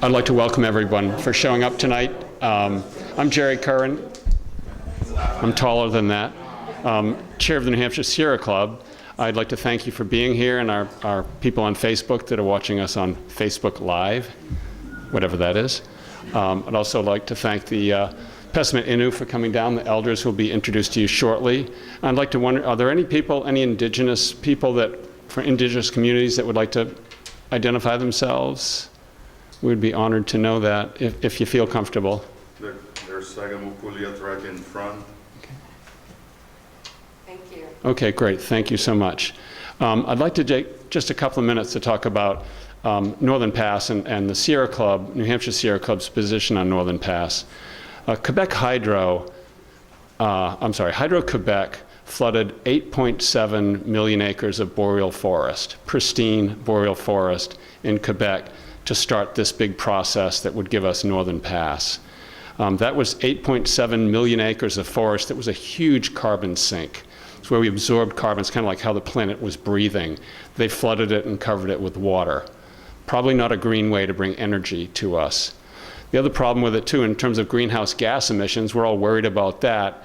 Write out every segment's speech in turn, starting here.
I'd like to welcome everyone for showing up tonight. I'm Jerry Curran. I'm taller than that. Chair of the New Hampshire Sierra Club. I'd like to thank you for being here, and our people on Facebook that are watching us on Facebook Live, whatever that is. I'd also like to thank the Pessamit Innu for coming down. The elders will be introduced to you shortly. I'd like to wonder, are there any people, any indigenous people for indigenous communities that would like to identify themselves? We'd be honored to know that if you feel comfortable. There's Sagamupuliat right in front. Thank you. Okay, great. Thank you so much. I'd like to take just a couple of minutes to talk about Northern Pass and the Sierra Club, New Hampshire Sierra Club's position on Northern Pass. Hydro Quebec flooded 8.7 million acres of boreal forest, pristine boreal forest in Quebec to start this big process that would give us Northern Pass. That was 8.7 million acres of forest. That was a huge carbon sink. It's where we absorbed carbon. It's kind of like how the planet was breathing. They flooded it and covered it with water. Probably not a green way to bring energy to us. The other problem with it too, in terms of greenhouse gas emissions, we're all worried about that.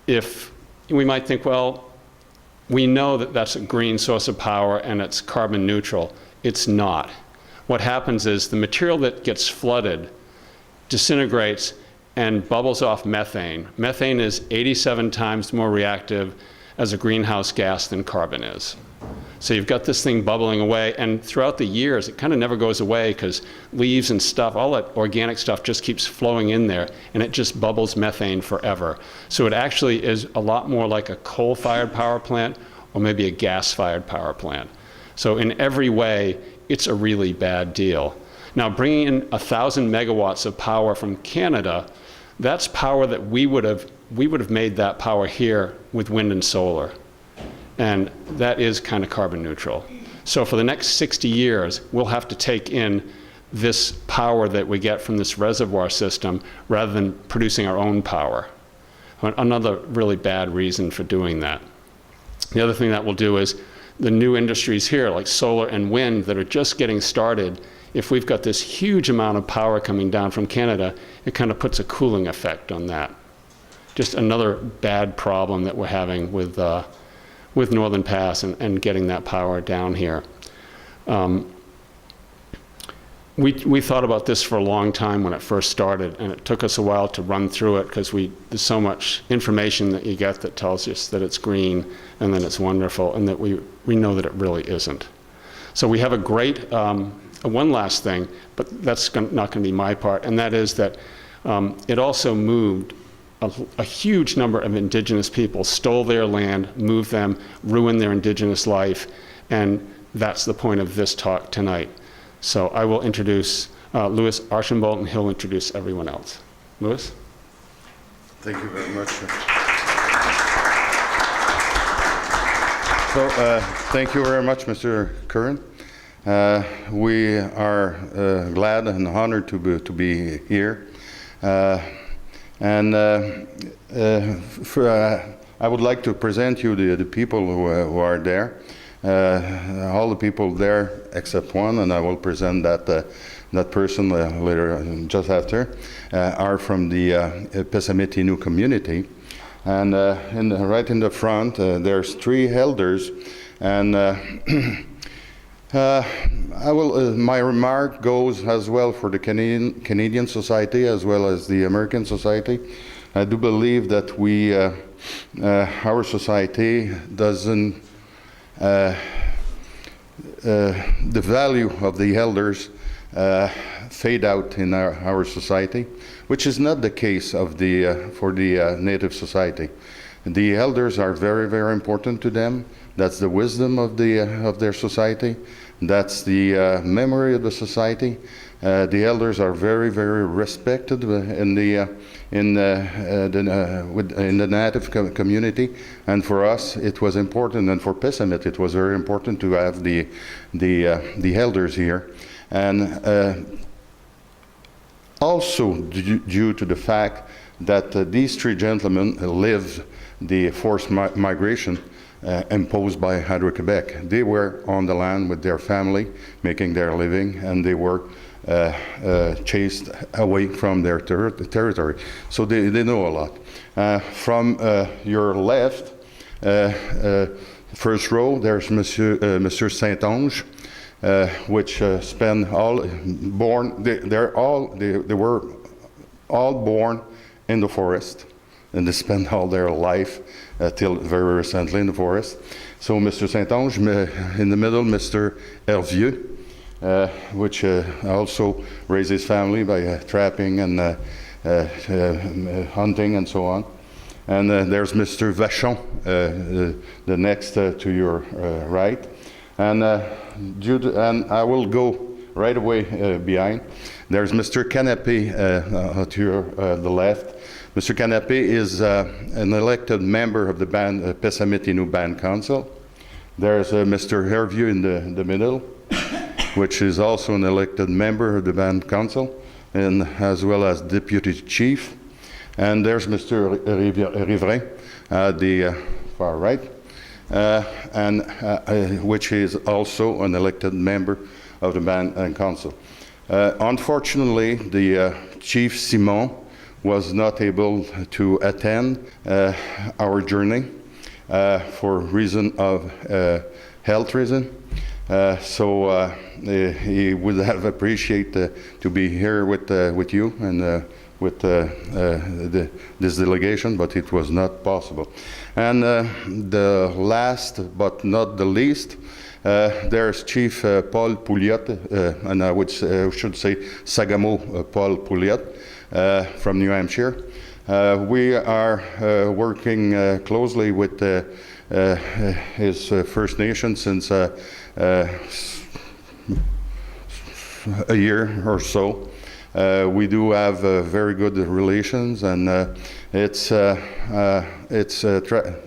If we might think, well, we know that that's a green source of power and it's carbon neutral. It's not. What happens is the material that gets flooded disintegrates and bubbles off methane. Methane is 87 times more reactive as a greenhouse gas than carbon is. So you've got this thing bubbling away, and throughout the years, it kind of never goes away because leaves and stuff, all that organic stuff just keeps flowing in there, and it just bubbles methane forever. So it actually is a lot more like a coal-fired power plant or maybe a gas-fired power plant. So in every way, it's a really bad deal. Now, bringing in 1,000 megawatts of power from Canada, that's power that we would have made that power here with wind and solar. And that is kind of carbon neutral. So for the next 60 years, we'll have to take in this power that we get from this reservoir system rather than producing our own power. Another really bad reason for doing that. The other thing that we'll do is the new industries here, like solar and wind, that are just getting started, if we've got this huge amount of power coming down from Canada, it kind of puts a cooling effect on that. Just another bad problem that we're having with Northern Pass and getting that power down here. We thought about this for a long time when it first started, and it took us a while to run through it because there's so much information that you get that tells us that it's green and then it's wonderful, and that we know that it really isn't. So we have a great, one last thing, but that's not going to be my part, and that is that it also moved a huge number of indigenous people, stole their land, moved them, ruined their indigenous life, and that's the point of this talk tonight. So I will introduce Louis Archambault, and he'll introduce everyone else. Louis? Thank you very much. So thank you very much, Mr. Curran. We are glad and honored to be here. I would like to present you the people who are there. All the people there except one, and I will present that person later, just after, are from the Pessamit Innu community. And right in the front, there's 3 elders, and my remark goes as well for the Canadian society as well as the American society. I do believe that our society doesn't, the value of the elders fade out in our society, which is not the case for the Native society. The elders are very, very important to them. That's the wisdom of their society. That's the memory of the society. The elders are very, very respected in the Native community, and for us it was important, and for Pessamit it was very important to have the elders here, and also due to the fact that these 3 gentlemen lived the forced migration. imposed by HydroQuebec. They were on the land with their family, making their living, and they were chased away from their territory. So they know a lot. From your left, first row, there's Monsieur Saint-Onge, which spent all born. They were all born in the forest, and they spent all their life till very recently in the forest. So Mr. Saint-Onge, in the middle, Mr. Hervieux, which also raised his family by trapping and hunting and so on. And there's Mr. Vachon, the next to your right. And I will go right away behind. There's Mr. Canapé to your the left. Mr. Canapé is an elected member of the Pessamit Innu Band Council. There's Mr. Hervieux in the middle, which is also an elected member of the Band Council, and as well as Deputy Chief. And there's Mr. Riverain at the far right, which is also an elected member of the Band Council. Unfortunately, the Chief Simon was not able to attend our journey for reason of health reason. So he would have appreciated to be here with you and with this delegation, but it was not possible. And the last but not the least, there's Chief Paul Pouliot, and I should say Sagamo Paul Pouliot from New Hampshire. We are working closely with his First Nation since a year or so. We do have very good relations, and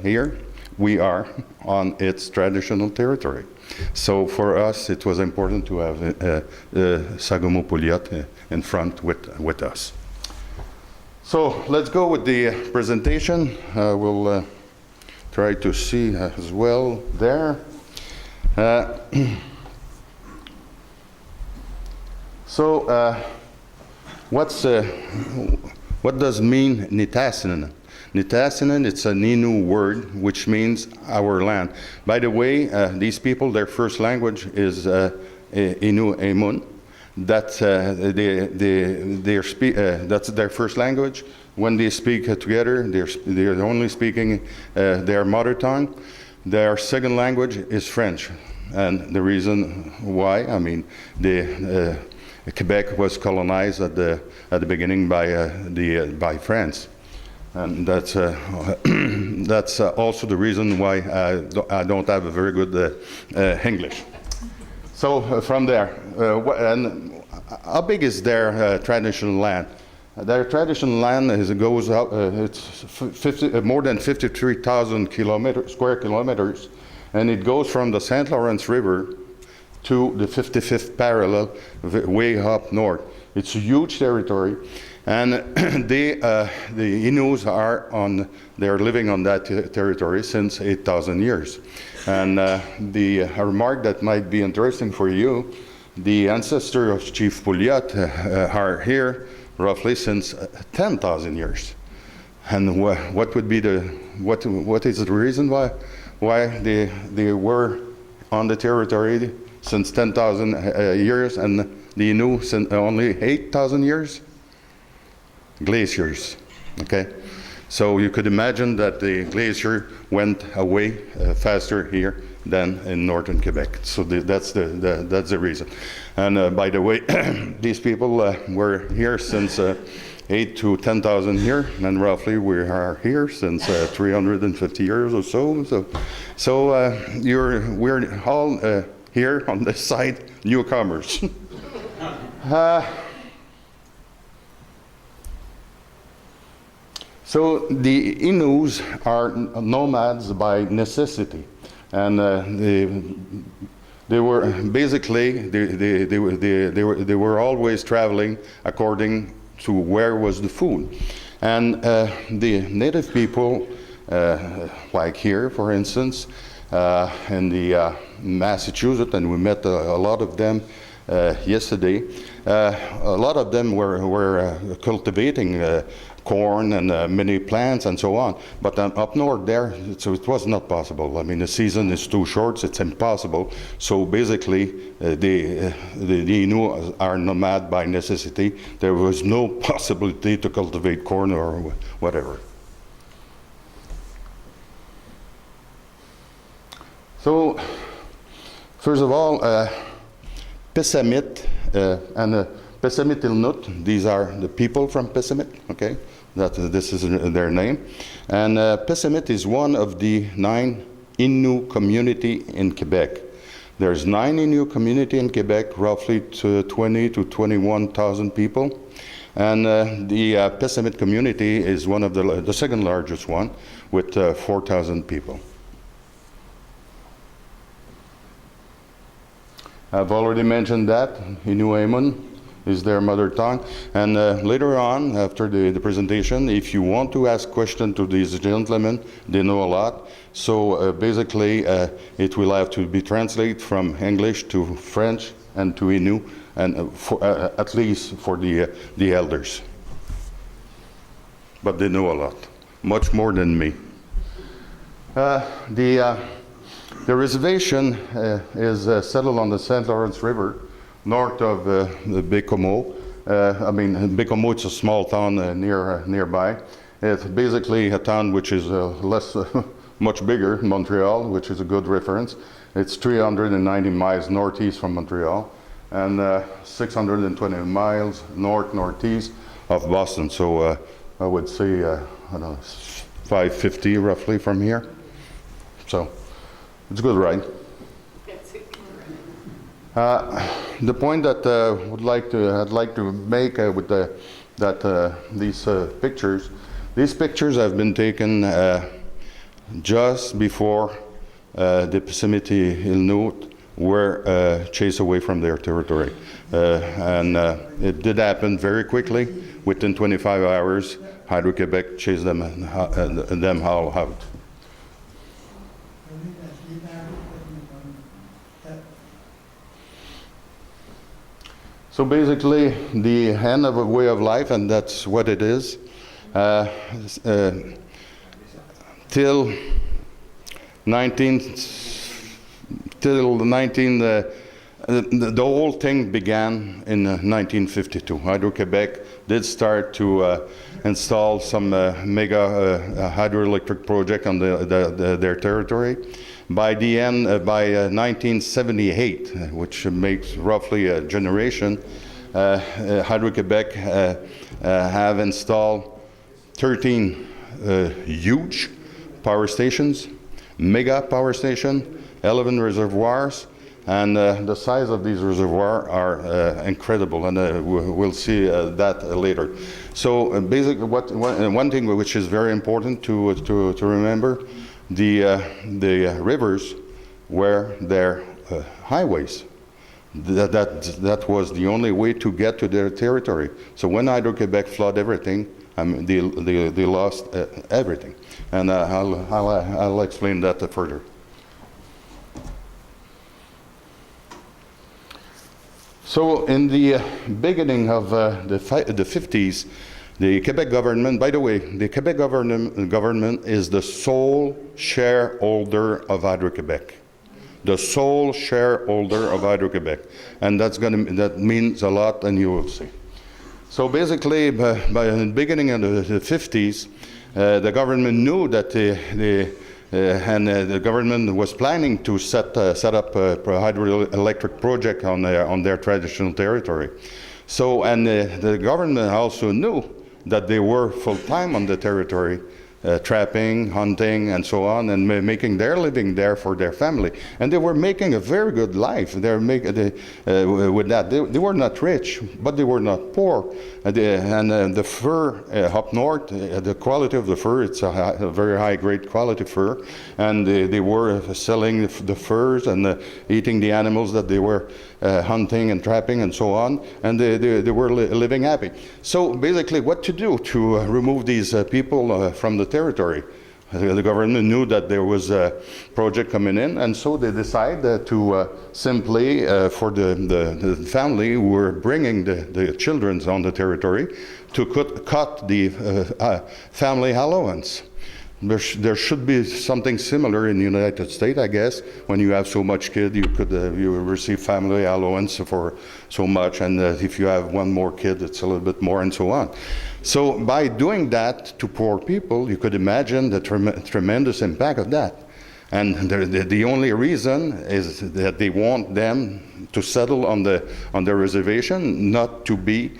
here we are on its traditional territory. So for us, it was important to have Sagamo Pouliot in front with us. So let's go with the presentation. We'll try to see as well there. What does mean Nitassinan? Nitassinan, it's an Innu word, which means our land. By the way, these people, their first language is Innu Emun. That's their first language. When they speak together, they're only speaking their mother tongue. Their second language is French. And the reason why, I mean, Quebec was colonized at the beginning by France, and that's also the reason why I don't have a very good English. So from there, and how big is their traditional land? Their traditional land goes out. It's more than 53,000 square kilometers, and it goes from the St. Lawrence River to the 55th parallel, way up north. It's a huge territory, and the Innus they're living on that territory since 8,000 years. And a remark that might be interesting for you, the ancestors of Chief Pouliot are here roughly since 10,000 years. And what would be what is the reason why they were on the territory since 10,000 years, and the Innu since only 8,000 years? Glaciers, okay? So you could imagine that the glacier went away faster here than in northern Quebec. So that's the reason. And by the way, these people were here since 8 to 10,000 years, and roughly we are here since 350 years or so. So we're all here on this side, newcomers. So the Innus are nomads by necessity, and they were basically they were always traveling according to where was the food, and the native people like here, for instance, in the Massachusetts, and we met a lot of them yesterday. A lot of them were cultivating corn and many plants and so on. But up north there, so it was not possible. I mean, the season is too short, it's impossible. So basically, the Innu are nomad by necessity. There was no possibility to cultivate corn or whatever. So, first of all, Pessamit and Pessamit Innu, these are the people from Pessamit, okay? This is their name. And Pessamit is one of the 9 Innu community in Quebec. There's 9 Innu community in Quebec, roughly 20 to 21,000 people. And the Pessamit community is one of the second largest one with 4,000 people. I've already mentioned that Innu is their mother tongue. And later on, after the presentation, if you want to ask questions to these gentlemen, they know a lot. So basically, it will have to be translated from English to French and to Innu, and at least for the elders. But they know a lot, much more than me. The reservation is settled on the St. Lawrence River, north of the Bécomo. I mean, Bécomo is a small town nearby. It's basically a town which is much bigger, Montreal, which is a good reference. It's 390 miles northeast from Montreal and 620 miles northeast of Boston. So I would say, I don't know, 550 roughly from here. So it's a good ride. The point that I'd like to make with these pictures, these pictures have been taken just before the Pessamit Innu were chased away from their territory, and it did happen very quickly. Within 25 hours, HydroQuebec chased them all out. So basically, the end of a way of life, and that's what it is. Till 19, the whole thing began in 1952. HydroQuebec did start to install some mega hydroelectric project on their territory. By the end, by 1978, which makes roughly a generation, HydroQuebec have installed 13 huge power stations, mega power station, 11 reservoirs, and the size of these reservoirs are incredible, and we'll see that later. So basically, one thing which is very important to remember, the rivers were their highways. That was the only way to get to their territory. So when HydroQuebec flooded everything, they lost everything, and I'll explain that further. So in the beginning of the 50s, the Quebec government, by the way, the Quebec government is the sole shareholder of HydroQuebec. The sole shareholder of HydroQuebec. And that means a lot, and you will see. So basically, by the beginning of the 50s, the government knew that the government was planning to set up a hydroelectric project on their traditional territory. So, and the government also knew that they were full-time on the territory, trapping, hunting, and so on, and making their living there for their family. And they were making a very good life. With that. They were not rich, but they were not poor. The fur up north, the quality of the fur, it's a very high-grade quality fur, and they were selling the furs and eating the animals that they were hunting and trapping and so on, and they were living happy. So basically, what to do to remove these people from the territory? The government knew that there was a project coming in, and so they decided to simply, for the family who were bringing the children on the territory, to cut the family allowance. There should be something similar in the United States, I guess. When you have so much kid, you could you receive family allowance for so much, and if you have one more kid, it's a little bit more, and so on. So by doing that to poor people, you could imagine the tremendous impact of that. And the only reason is that they want them to settle on the reservation, not to be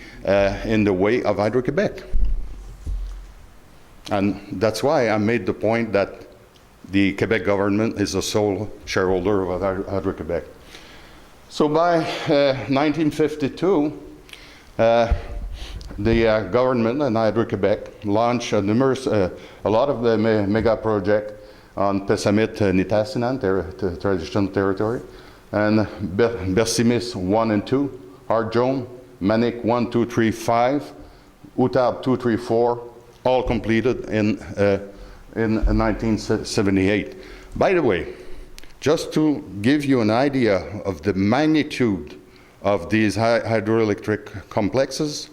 in the way of HydroQuebec. And that's why I made the point that the Quebec government is the sole shareholder of HydroQuebec. So by 1952, the government and HydroQuebec launched a lot of the mega projects on Pessamit Nitassinan, traditional territory, and Pessamit 1 and 2, Hardjome, Manik 1, 2, 3, 5, Utab 2, 3, 4, all completed in 1978. By the way, just to give you an idea of the magnitude of these hydroelectric complexes,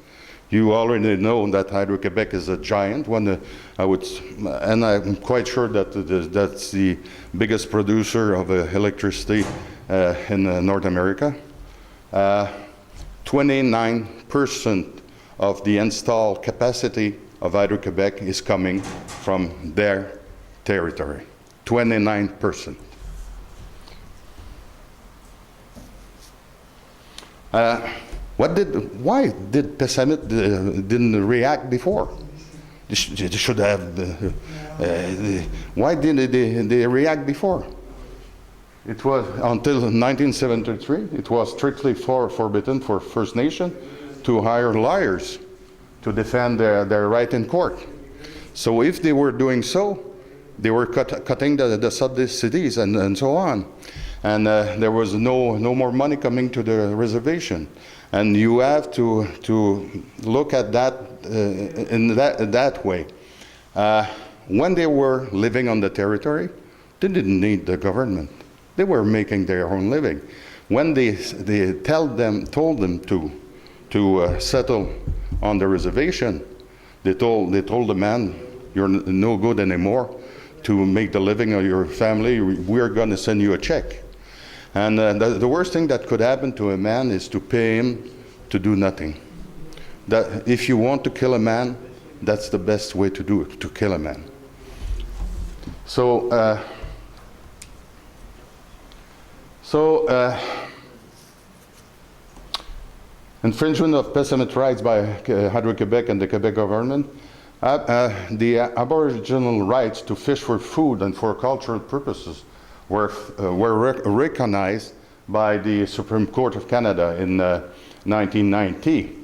you already know that HydroQuebec is a giant one. And I'm quite sure that that's the biggest producer of electricity in North America. 29% of the installed capacity of HydroQuebec is coming from their territory. 29%. Why did Pessamit didn't react before? They should have. Why didn't they react before? It was until 1973. It was strictly forbidden for First Nation to hire lawyers to defend their right in court. So if they were doing so, they were cutting the subsidies and so on, and there was no more money coming to the reservation. And you have to look at that in that way. When they were living on the territory, they didn't need the government. They were making their own living. When they told them to settle on the reservation, they told the man, "You're no good anymore to make the living of your family. We're going to send you a check." And the worst thing that could happen to a man is to pay him to do nothing. That if you want to kill a man, that's the best way to do it, to kill a man. So, infringement of Pessamit rights by HydroQuebec and the Quebec government. The Aboriginal rights to fish for food and for cultural purposes were recognized by the Supreme Court of Canada in 1990.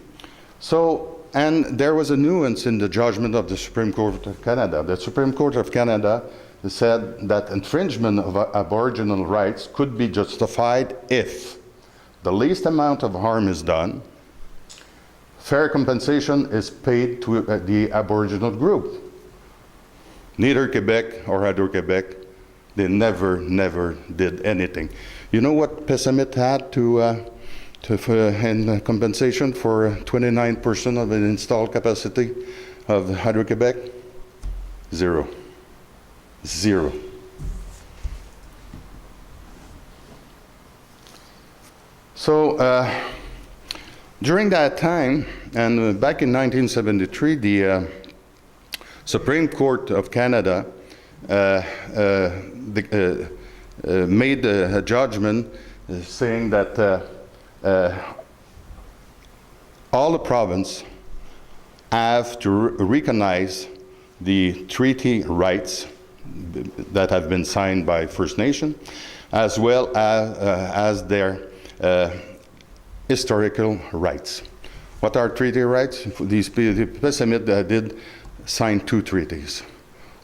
So, and there was a nuance in the judgment of the Supreme Court of Canada. The Supreme Court of Canada said that infringement of Aboriginal rights could be justified if the least amount of harm is done, fair compensation is paid to the Aboriginal group. Neither Quebec or HydroQuebec, they never did anything. You know what Pessamit had in compensation for 29% of the installed capacity of HydroQuebec? Zero. So during that time, and back in 1973, the Supreme Court of Canada made a judgment saying that all the province have to recognize the treaty rights that have been signed by First Nation, as well as their historical rights. What are treaty rights? The Pessamit did sign 2 treaties.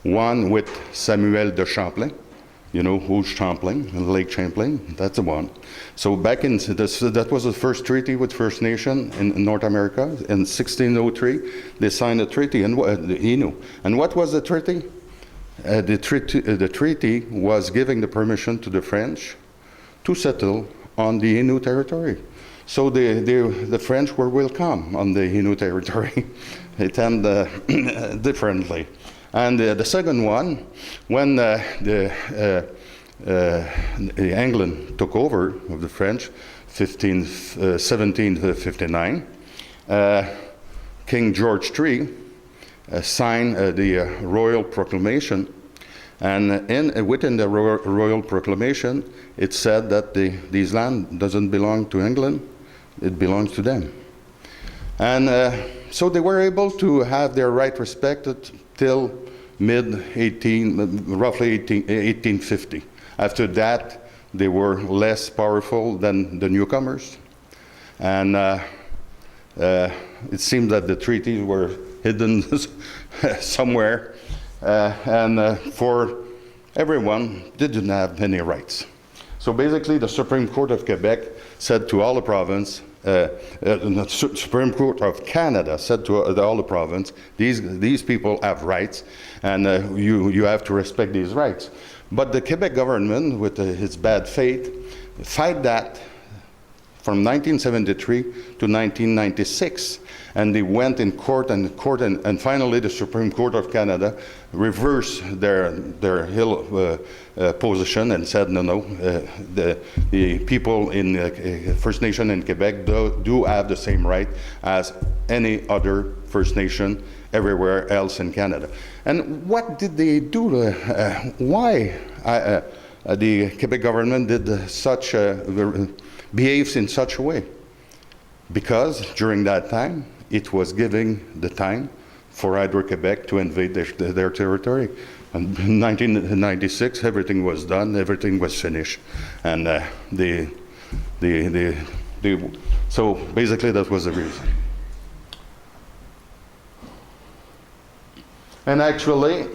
One with Samuel de Champlain, you know, who's Champlain, Lake Champlain, that's the one. So back in, that was the first treaty with First Nation in North America. In 1603, they signed a treaty in the Innu. And what was the treaty? the treaty was giving the permission to the French to settle on the Innu territory. So the French were welcome on the Innu territory. It ended differently. And the second one, when England took over of the French, 1759, King George III signed the Royal Proclamation, and within the Royal Proclamation, it said that these land doesn't belong to England, it belongs to them. And so they were able to have their right respected till roughly 1850. After that, they were less powerful than the newcomers. And it seemed that the treaties were hidden somewhere. For everyone, they didn't have any rights. So basically, the Supreme Court of Quebec said to all the province, the Supreme Court of Canada said to all the province, these people have rights, and you have to respect these rights. But the Quebec government, with its bad faith, fight that from 1973 to 1996. And they went in court, and finally the Supreme Court of Canada reversed their position and said, no, the people in First Nation in Quebec do have the same right as any other First Nation everywhere else in Canada. And what did they do? Why the Quebec government did behaves in such a way? Because during that time, it was giving the time for HydroQuebec to invade their territory. And in 1996, everything was done, everything was finished. And so basically that was the reason. And actually,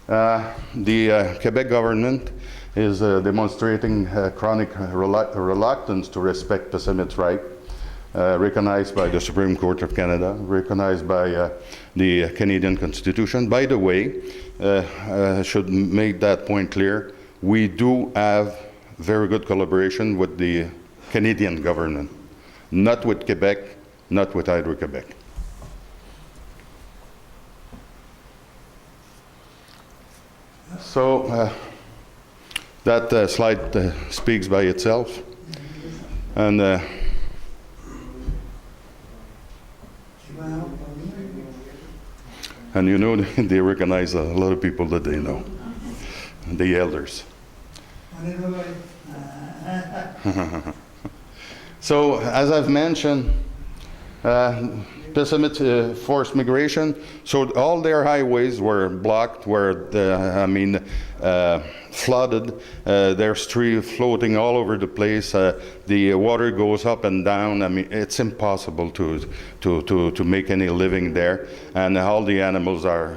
the Quebec government is demonstrating chronic reluctance to respect Pessamit rights, recognized by the Supreme Court of Canada, recognized by the Canadian Constitution. By the way, I should make that point clear, we do have very good collaboration with the Canadian government, not with Quebec, not with HydroQuebec. So that slide speaks by itself. And you know, they recognize a lot of people that they know, the elders. So, as I've mentioned, Pessamit forced migration, so all their highways were blocked, flooded, their street floating all over the place, the water goes up and down. I mean, it's impossible to make any living there, and all the animals are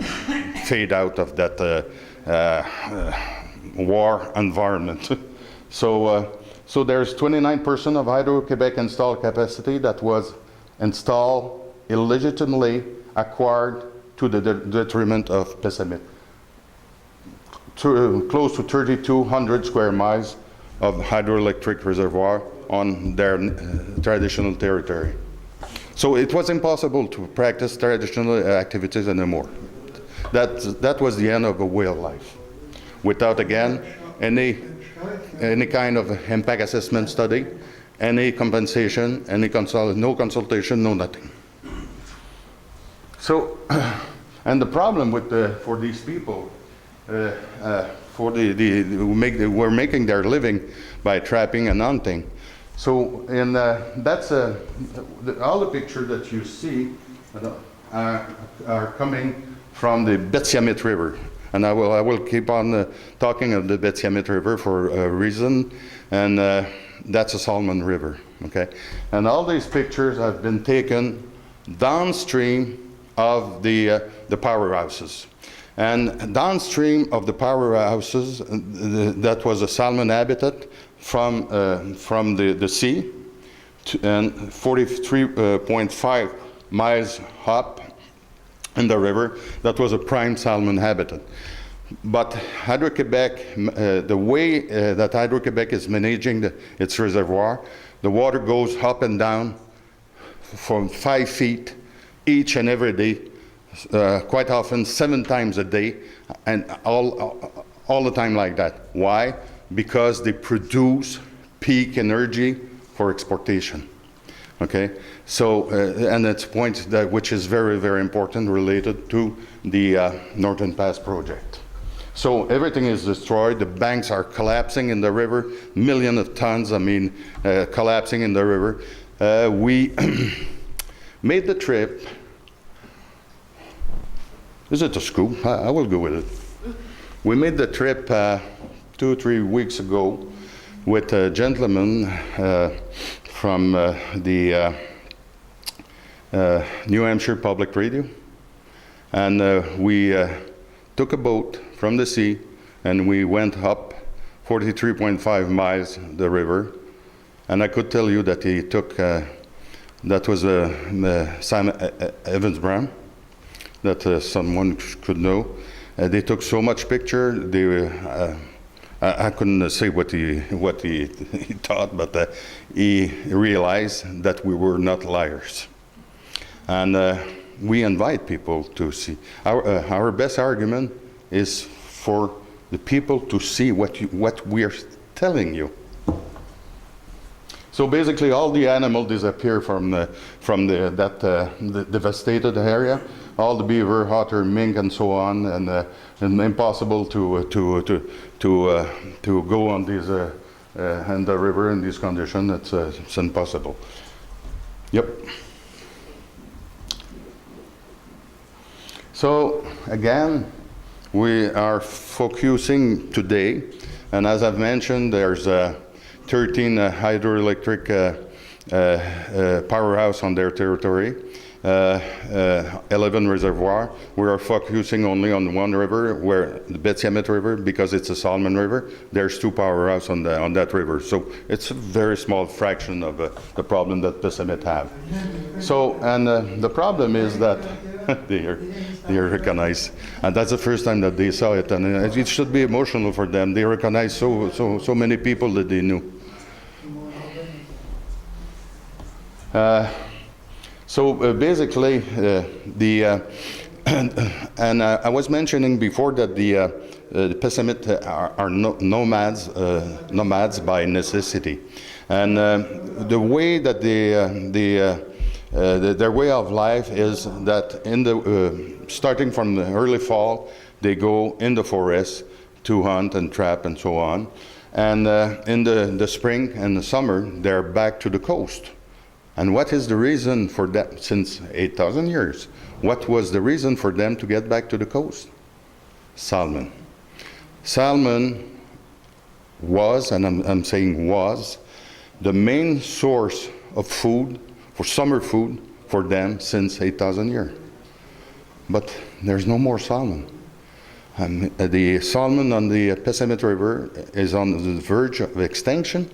fade out of that war environment. So there's 29% of HydroQuebec installed capacity that was installed illegitimately, acquired to the detriment of Pessamit. Close to 3,200 square miles of hydroelectric reservoir on their traditional territory. So it was impossible to practice traditional activities anymore. That was the end of a way of life. Without, again, any kind of impact assessment study, any compensation, no consultation, no nothing. So, and the problem for these people, we're making their living by trapping and hunting. So, and that's all the pictures that you see are coming from the Pessamit River, and I will keep on talking of the Pessamit River for a reason, and that's a salmon river. Okay, and all these pictures have been taken downstream of the powerhouses. And downstream of the powerhouses, that was a salmon habitat from the sea, and 43.5 miles up in the river that was a prime salmon habitat. But HydroQuebec, the way that HydroQuebec is managing its reservoir, the water goes up and down from 5 feet each and every day, quite often 7 times a day, and all the time like that. Why? Because they produce peak energy for exportation. Okay, so and it's a point that which is very, very important related to the Northern Pass project. So everything is destroyed. The banks are collapsing in the river. Millions of tons, collapsing in the river. We made the trip. Is it a scoop? I will go with it. We made the trip 2 or 3 weeks ago with a gentleman from the New Hampshire Public Radio, and we took a boat from the sea and we went up 43.5 miles the river, and I could tell you that he took that was Sam Evans Brown, that someone could know. They took so much picture. They I couldn't say what he thought, but he realized that we were not liars. And we invite people to see. Our best argument is for the people to see what we are telling you. So basically, all the animals disappear from the devastated area. All the beaver, otter, mink, and so on, and impossible to go on these in the river in these conditions. It's impossible. Yep. So again, we are focusing today, and as I've mentioned, there's 13 hydroelectric powerhouse on their territory. 11 reservoir. We are focusing only on one river, where the Pessamit River, because it's a salmon river. There's 2 powerhouses on that river, so it's a very small fraction of the problem that Pessamit have. So, and the problem is that they recognize, and that's the first time that they saw it, and it should be emotional for them. They recognize so many people that they knew. So basically, and I was mentioning before that the Pessamit are nomads by necessity, and the way that their way of life is that starting from the early fall, they go in the forest to hunt and trap and so on, and in the spring and the summer, they're back to the coast. And what is the reason for that? Since 8,000 years, what was the reason for them to get back to the coast? Salmon. Salmon was, and I'm saying was, the main source of food, for summer food, for them since 8,000 years. But there's no more salmon. The salmon on the Pessamit River is on the verge of extinction.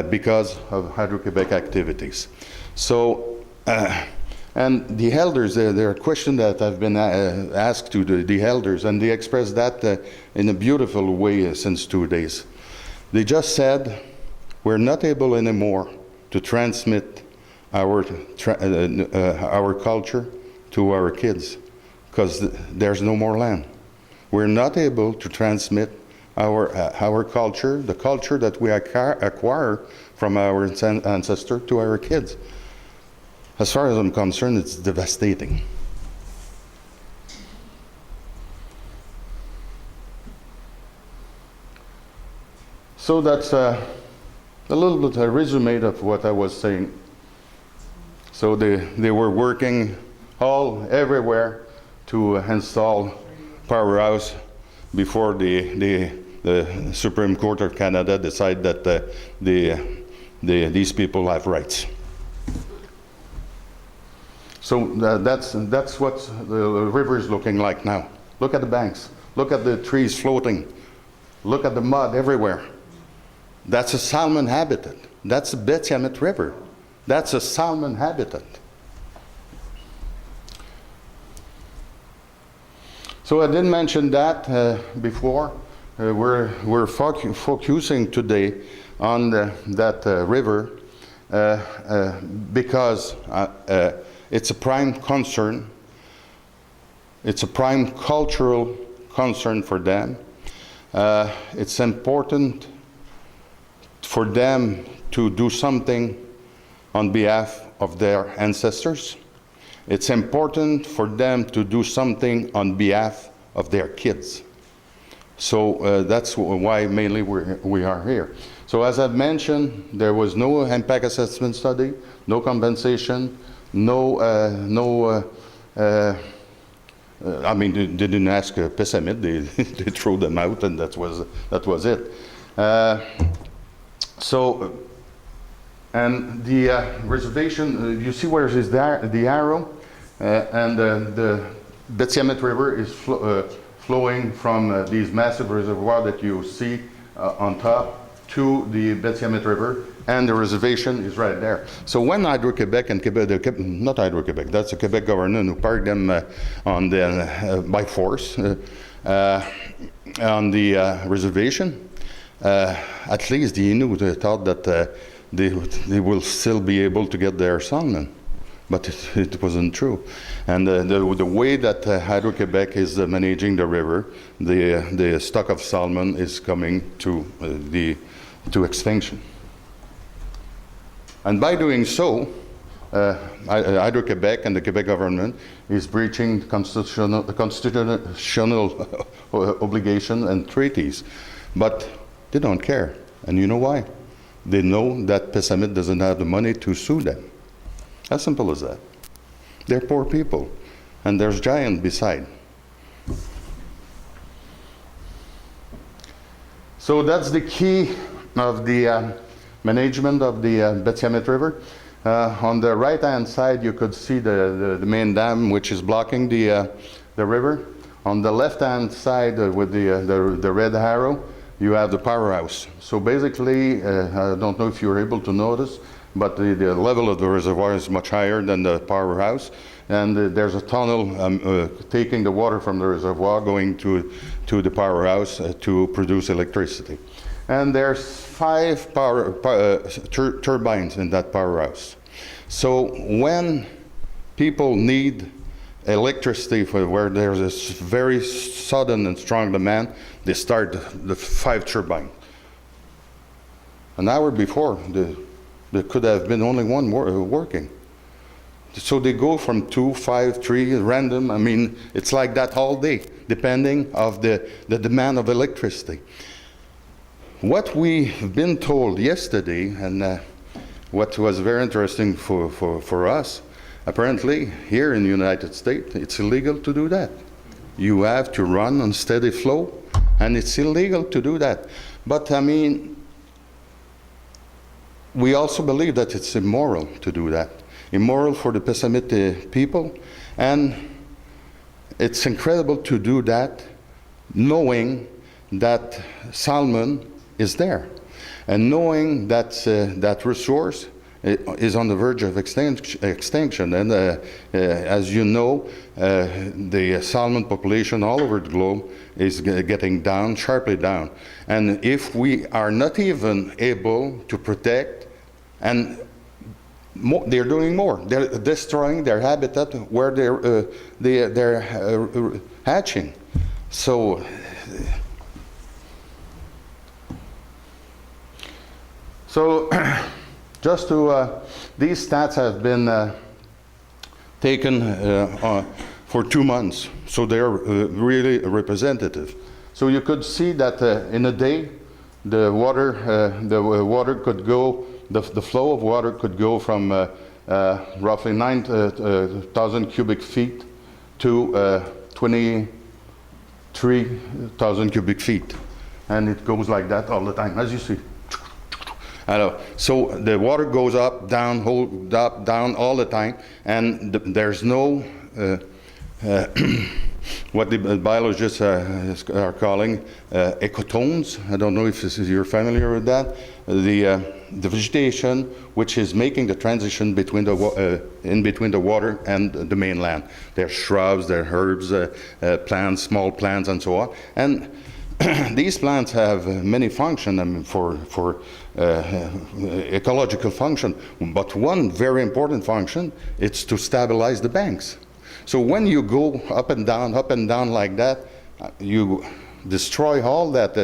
Because of HydroQuebec activities. So, and the elders, there are questions that have been asked to the elders, and they expressed that in a beautiful way since 2 days. They just said, we're not able anymore to transmit our culture to our kids, because there's no more land. We're not able to transmit our culture, the culture that we acquire from our ancestor to our kids. As far as I'm concerned, it's devastating. So that's a little bit a resume of what I was saying. So they were working everywhere to install powerhouse before the Supreme Court of Canada decide that these people have rights. So that's what the river is looking like now. Look at the banks. Look at the trees floating. Look at the mud everywhere. That's a salmon habitat. That's the Pessamit River. That's a salmon habitat. So I didn't mention that before. We're focusing today on that river because it's a prime concern. It's a prime cultural concern for them. It's important for them to do something on behalf of their ancestors. It's important for them to do something on behalf of their kids. So that's why mainly we are here. So as I've mentioned, there was no impact assessment study, no compensation, I mean, they didn't ask Pessamit, they threw them out, and that was it. And the reservation, you see where is the arrow? And the Pessamit River is flowing from these massive reservoirs that you see on top to the Pessamit River, and the reservation is right there. So when HydroQuebec and Quebec, not HydroQuebec, that's the Quebec Government who parked them by force on the reservation, at least the Innu thought that they will still be able to get their salmon. But it wasn't true. And the way that HydroQuebec is managing the river, the stock of salmon is coming to extinction. And by doing so, HydroQuebec and the Quebec government is breaching constitutional obligation and treaties. But they don't care. And you know why? They know that Pessamit doesn't have the money to sue them. As simple as that. They're poor people, and there's giant beside. So that's the key of the management of the Pessamit River. On the right-hand side, you could see the main dam, which is blocking the river. On the left-hand side, with the red arrow, you have the powerhouse. So basically, I don't know if you're able to notice, but the level of the reservoir is much higher than the powerhouse, and there's a tunnel taking the water from the reservoir going to the powerhouse to produce electricity. And there's 5 turbines in that powerhouse. So when people need electricity for where there's a very sudden and strong demand, they start the 5 turbines. An hour before, there could have been only one working. So they go from 2, 5, 3, random. I mean, it's like that all day, depending of the demand of electricity. What we've been told yesterday, and what was very interesting for us, apparently here in the United States, it's illegal to do that. You have to run on steady flow, and it's illegal to do that. But I mean, we also believe that it's immoral to do that. Immoral for the Pessamit people, and it's incredible to do that knowing that salmon is there, and knowing that that resource is on the verge of extinction. And as you know, the salmon population all over the globe is getting down, sharply down. And if we are not even able to protect, and they're doing more. They're destroying their habitat where they're hatching. So just to, these stats have been taken for 2 months, so they're really representative. So you could see that in a day, the water could go, the flow of water could go from roughly 9,000 cubic feet to 23,000 cubic feet. And it goes like that all the time, as you see. So the water goes up, down, up, down all the time, and there's no what the biologists are calling ecotones. I don't know if you're familiar with that. The vegetation which is making the transition between in between the water and the mainland. There are shrubs, there are herbs, plants, small plants, and so on. And these plants have many functions, I mean, for ecological function, but one very important function is to stabilize the banks. So when you go up and down like that, you destroy all that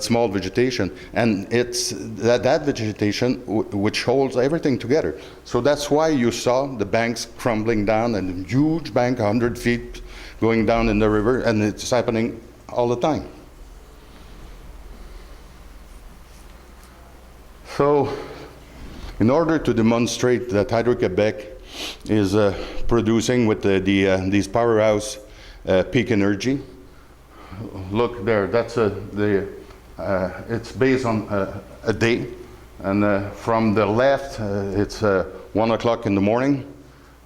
small vegetation, and it's that vegetation which holds everything together. So that's why you saw the banks crumbling down, and a huge bank 100 feet going down in the river, and it's happening all the time. So in order to demonstrate that HydroQuebec is producing with these powerhouse peak energy, look there, that's it's based on a day, and from the left it's 1 o'clock in the morning,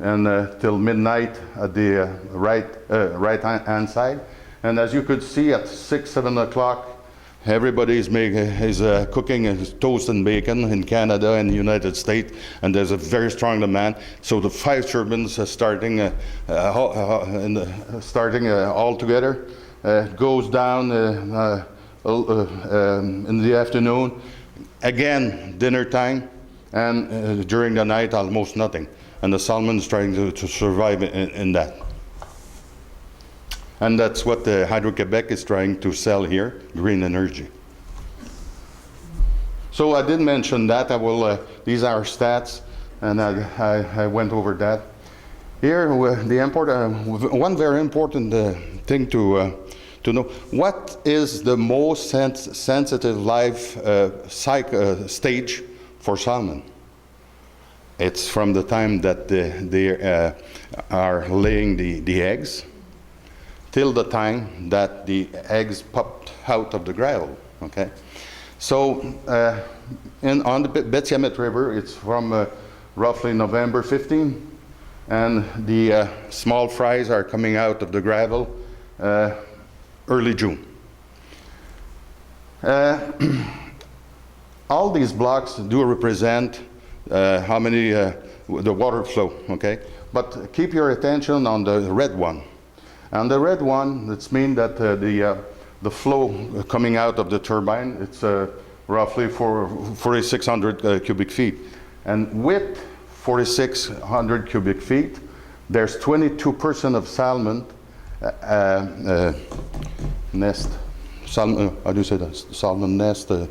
and till midnight at the right hand side. And as you could see, at 6, 7 o'clock, everybody is cooking toast and bacon in Canada and the United States, and there's a very strong demand. So the 5 turbines are starting all together. Goes down in the afternoon, again dinner time, and during the night almost nothing. And the salmon is trying to survive in that. And that's what the HydroQuebec is trying to sell here, green energy. So I did mention that. These are stats, and I went over that. Here, one very important thing to know: what is the most sensitive life stage for salmon? It's from the time that they are laying the eggs, till the time that the eggs popped out of the gravel, okay? So on the Pessamit River, it's from roughly November 15, and the small fries are coming out of the gravel early June. All these blocks do represent how many, the water flow, okay? But keep your attention on the red one. And the red one, it means that the flow coming out of the turbine, it's roughly 4,600 cubic feet. And with 4,600 cubic feet, there's 22% of salmon nest. Salmon, how do you say that? Salmon nest? The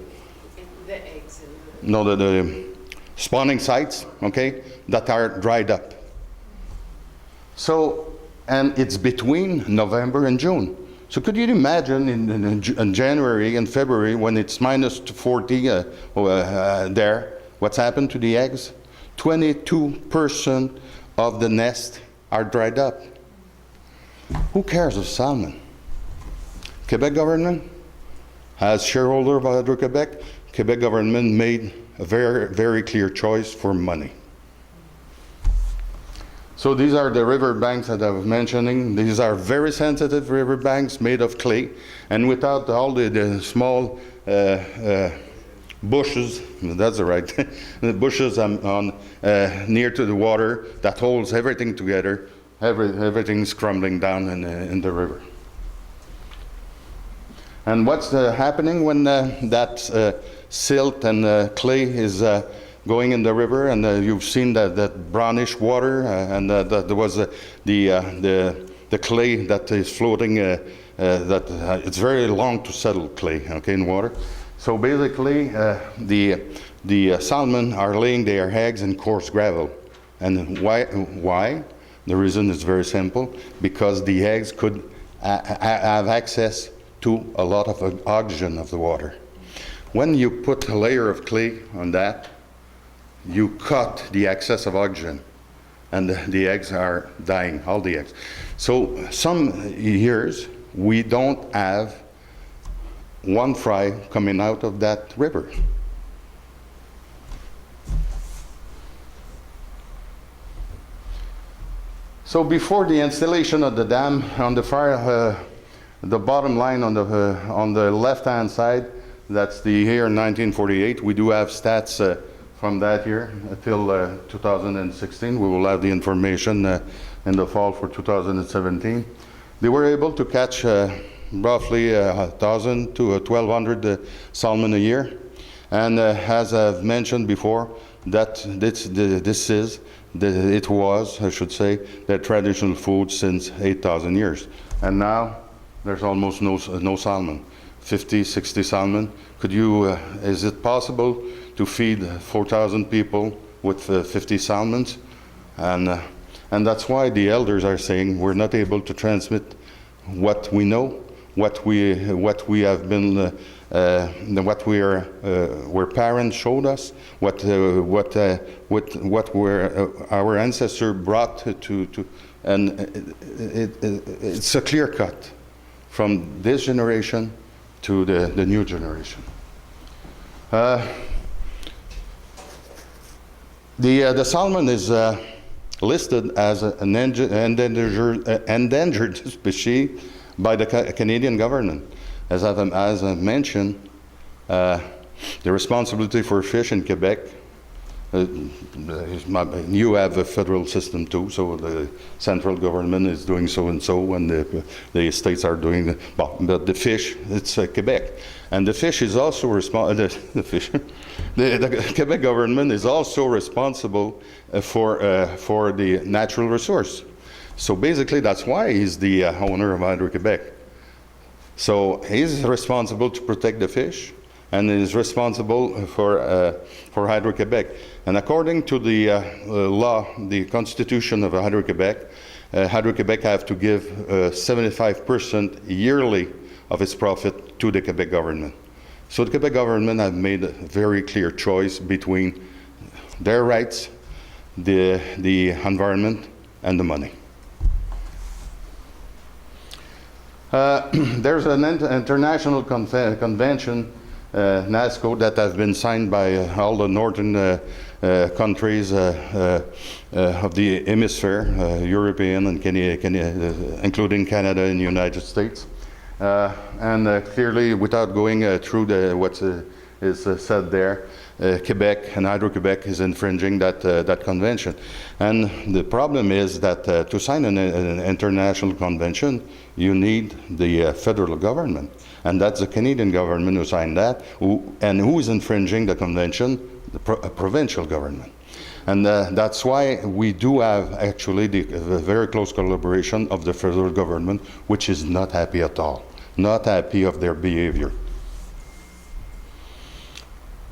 eggs. No, the spawning sites, okay, that are dried up. So, and it's between November and June. So could you imagine in January and February, when it's minus 40 there, what's happened to the eggs? 22% of the nest are dried up. Who cares of salmon? Quebec Government, as shareholder of HydroQuebec, Quebec Government made a very, very clear choice for money. So these are the river banks that I was mentioning. These are very sensitive river banks made of clay, and without all the small bushes, that's the right thing, the bushes on near to the water that holds everything together, everything's crumbling down in the river. And what's happening when that silt and clay is going in the river, and you've seen that brownish water, and there was the clay that is floating, it's very long to settle clay, okay, in water. So basically, the salmon are laying their eggs in coarse gravel. And why? The reason is very simple: because the eggs could have access to a lot of oxygen of the water. When you put a layer of clay on that, you cut the excess of oxygen, and the eggs are dying, all the eggs. So some years we don't have one fry coming out of that river. So before the installation of the dam, on the far, the bottom line on the left-hand side, that's the year 1948. We do have stats from that year until 2016. We will have the information in the fall for 2017. They were able to catch roughly 1,000 to 1,200 salmon a year. And as I've mentioned before, that it was, I should say, the traditional food since 8,000 years. And now there's almost no salmon, 50, 60 salmon. Could you, is it possible to feed 4,000 people with 50 salmons? And that's why the elders are saying we're not able to transmit what we know, what we have been, where parents showed us, what our ancestors brought to, and it's a clear cut from this generation to the new generation. The salmon is listed as an endangered species by the Canadian government. As I mentioned, the responsibility for fish in Quebec, you have a federal system too, so the central government is doing so and so, and the states are doing, well, but the fish, it's Quebec. And the fish is also responsible, the Quebec government is also responsible for the natural resource. So basically that's why he's the owner of HydroQuebec. So he's responsible to protect the fish, and is responsible for HydroQuebec. And according to the law, the constitution of HydroQuebec, HydroQuebec have to give 75% yearly of its profit to the Quebec government. So the Quebec government have made a very clear choice between their rights, the environment, and the money. There's an international convention, NASCO, that has been signed by all the northern countries of the hemisphere, European and including Canada and the United States. And clearly, without going through what is said there, Quebec and HydroQuebec is infringing that convention. And the problem is that to sign an international convention, you need the federal government. And that's the Canadian government who signed that. And who is infringing the convention? The provincial government. And that's why we do have actually the very close collaboration of the federal government, which is not happy at all, not happy of their behavior.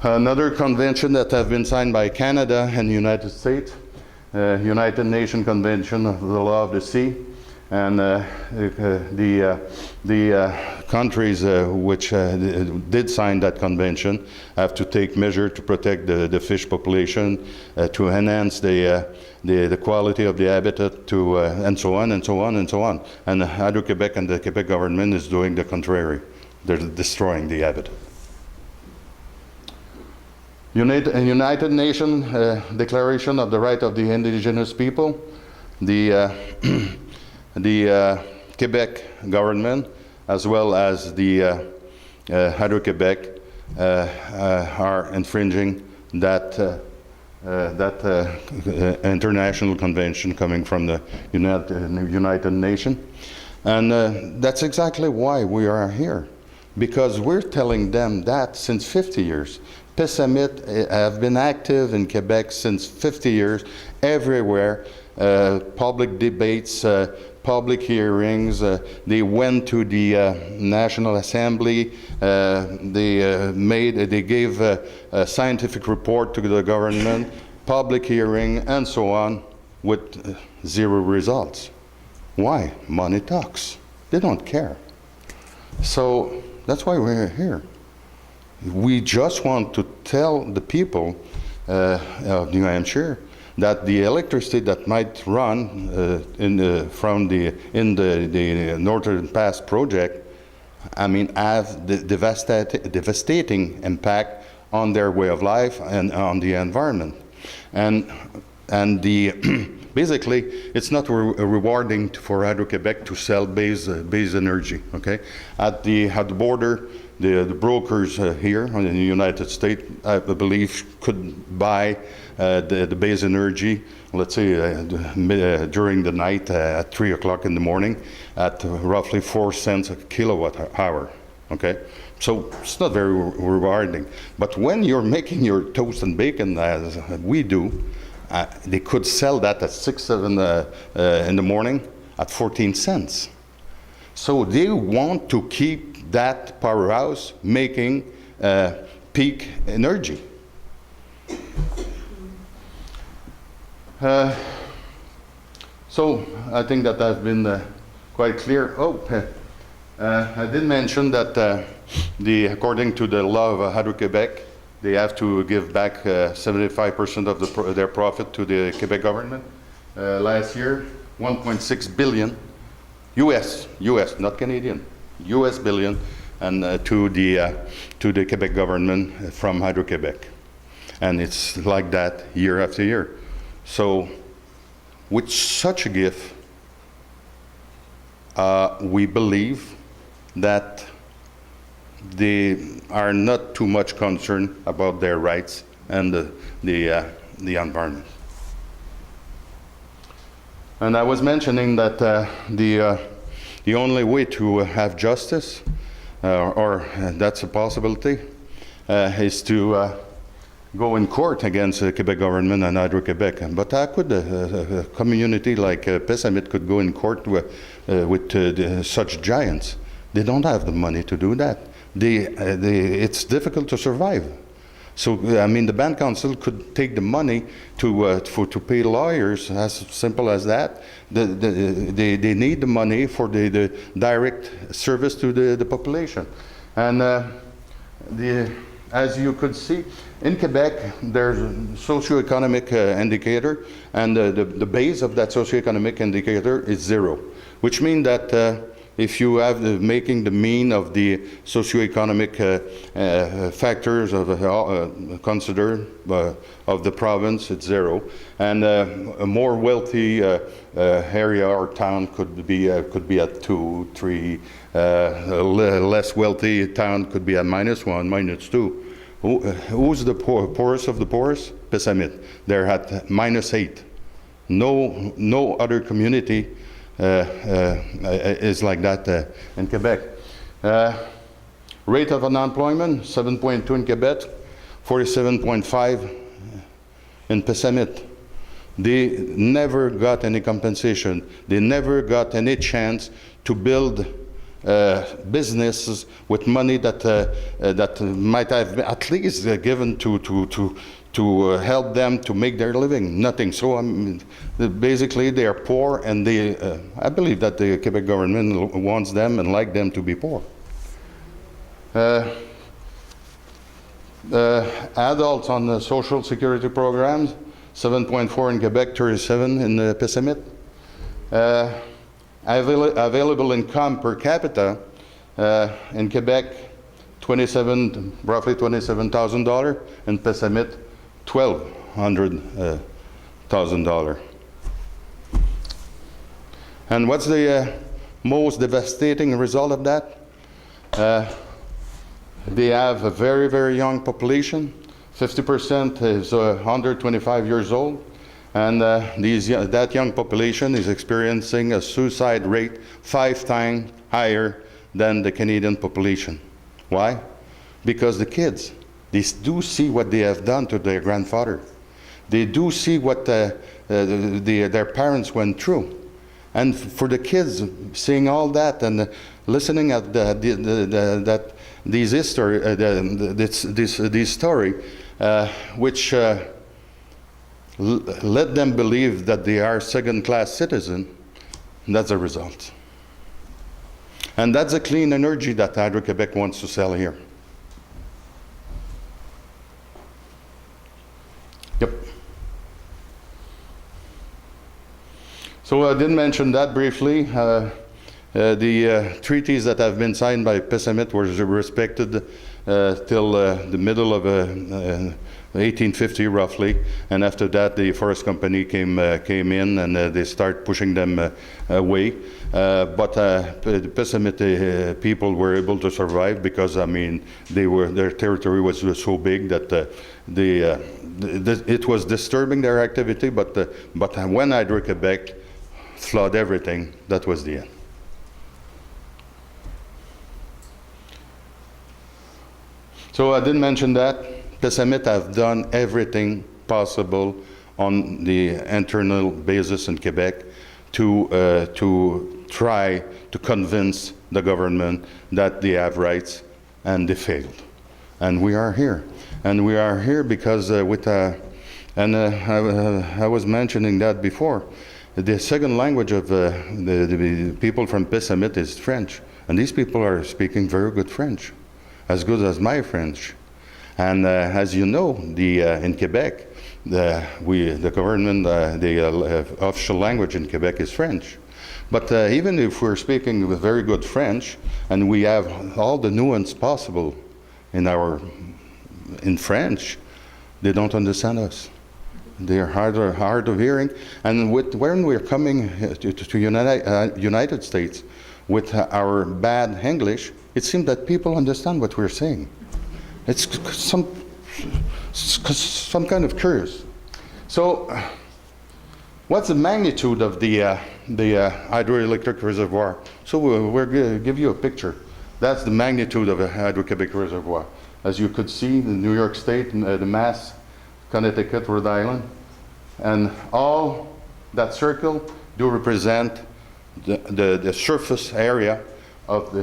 Another convention that have been signed by Canada and the United States, United Nations Convention of the Law of the Sea, and the countries which did sign that convention have to take measures to protect the fish population, to enhance the quality of the habitat, and so on and so on and so on. And HydroQuebec and the Quebec government is doing the contrary. They're destroying the habitat. United Nations Declaration of the Right of the Indigenous People, the Quebec government, as well as the HydroQuebec, are infringing that international convention coming from the United Nations. And that's exactly why we are here, because we're telling them that since 50 years. Pessamit have been active in Quebec since 50 years, everywhere, public debates, public hearings. They went to the National Assembly. They gave a scientific report to the government, public hearing, and so on, with zero results. Why? Money talks. They don't care. So that's why we're here. We just want to tell the people of New Hampshire that the electricity that might run from the Northern Pass project, I mean, have the devastating impact on their way of life and on the environment. And the basically, it's not rewarding for HydroQuebec to sell base energy. Okay, at the border, the brokers here in the United States, I believe, could buy the base energy, let's say during the night at 3 o'clock in the morning, at roughly 4 cents a kilowatt hour. Okay, so it's not very rewarding. But when you're making your toast and bacon, as we do, they could sell that at 6, 7 in the morning at 14 cents. So they want to keep that powerhouse making peak energy. So I think that I've been quite clear. I did mention that according to the law of HydroQuebec, they have to give back 75% of their profit to the Quebec government. Last year, 1.6 billion US, not Canadian, US billion, and to the Quebec government from HydroQuebec. And it's like that year after year. So with such a gift, we believe that they are not too much concerned about their rights and the environment. And I was mentioning that the only way to have justice, or that's a possibility, is to go in court against the Quebec government and HydroQuebec. But how could a community like Pessamit could go in court with such giants? They don't have the money to do that. It's difficult to survive. So, I mean, the Band Council could take the money to pay lawyers, as simple as that. They need the money for the direct service to the population. And as you could see, in Quebec, there's a socioeconomic indicator, and the base of that socioeconomic indicator is 0, which means that if you have making the mean of the socioeconomic factors of considered of the province, it's 0, and a more wealthy area or town could be at 2, 3. A less wealthy town could be at -1, -2. Who's the poorest of the poorest? Pessamit. They're at -8. No other community is like that in Quebec. Rate of unemployment, 7.2 in Quebec, 47.5 in Pessamit. They never got any compensation. They never got any chance to build businesses with money that might have been at least given to help them to make their living. Nothing. So basically they are poor, and I believe that the Quebec government wants them and like them to be poor. Adults on the social security programs, 7.4 in Quebec, 37 in Pessamit. Available income per capita in Quebec, roughly $27,000. In Pessamit, $1,200,000. And what's the most devastating result of that? They have a very, very young population. 50% is under 25 years old. And that young population is experiencing a suicide rate 5 times higher than the Canadian population. Why? Because the kids, they do see what they have done to their grandfather. They do see what their parents went through. And for the kids, seeing all that and listening at this story, which let them believe that they are second-class citizens, that's the result. And that's the clean energy that HydroQuebec wants to sell here. Yep. So I did mention that briefly. The treaties that have been signed by Pessamit were respected till the middle of 1850 roughly, and after that the forest company came in and they start pushing them away. But the Pessamit people were able to survive because, I mean, their territory was so big that it was disturbing their activity. But when HydroQuebec flooded everything, that was the end. So I didn't mention that. Pessamit have done everything possible on the internal basis in Quebec to try to convince the government that they have rights, and they failed. And we are here. And we are here because I was mentioning that before. The second language of the people from Pessamit is French. And these people are speaking very good French, as good as my French. And as you know, in Quebec, the government, the official language in Quebec is French. But even if we're speaking with very good French, and we have all the nuance possible in French, they don't understand us. They are hard of hearing. And when we're coming to United States with our bad English, it seems that people understand what we're saying. It's some kind of curious. So, what's the magnitude of the hydroelectric reservoir? So we're going to give you a picture. That's the magnitude of a HydroQuebec reservoir. As you could see, the New York State, the Mass, Connecticut, Rhode Island, and all that circle do represent the surface area of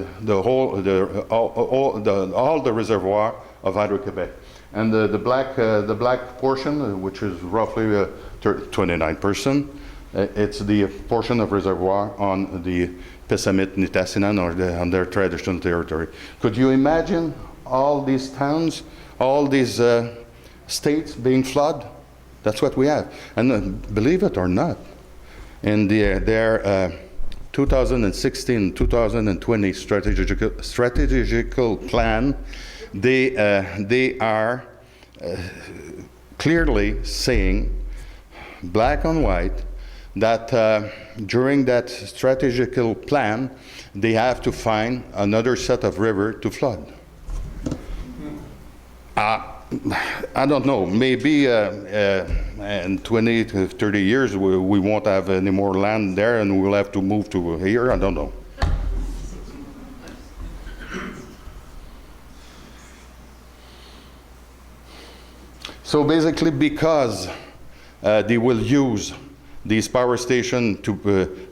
all the reservoir of HydroQuebec. And the black portion, which is roughly 29%, it's the portion of reservoir on the Pessamit Nitassinan, or on their traditional territory. Could you imagine all these towns, all these states being flooded? That's what we have. And believe it or not, in their 2016-2020 strategical plan, they are clearly saying, black on white, that during that strategical plan, they have to find another set of river to flood. I don't know, maybe in 20 to 30 years we won't have any more land there and we'll have to move to here, I don't know. So basically, because they will use these power stations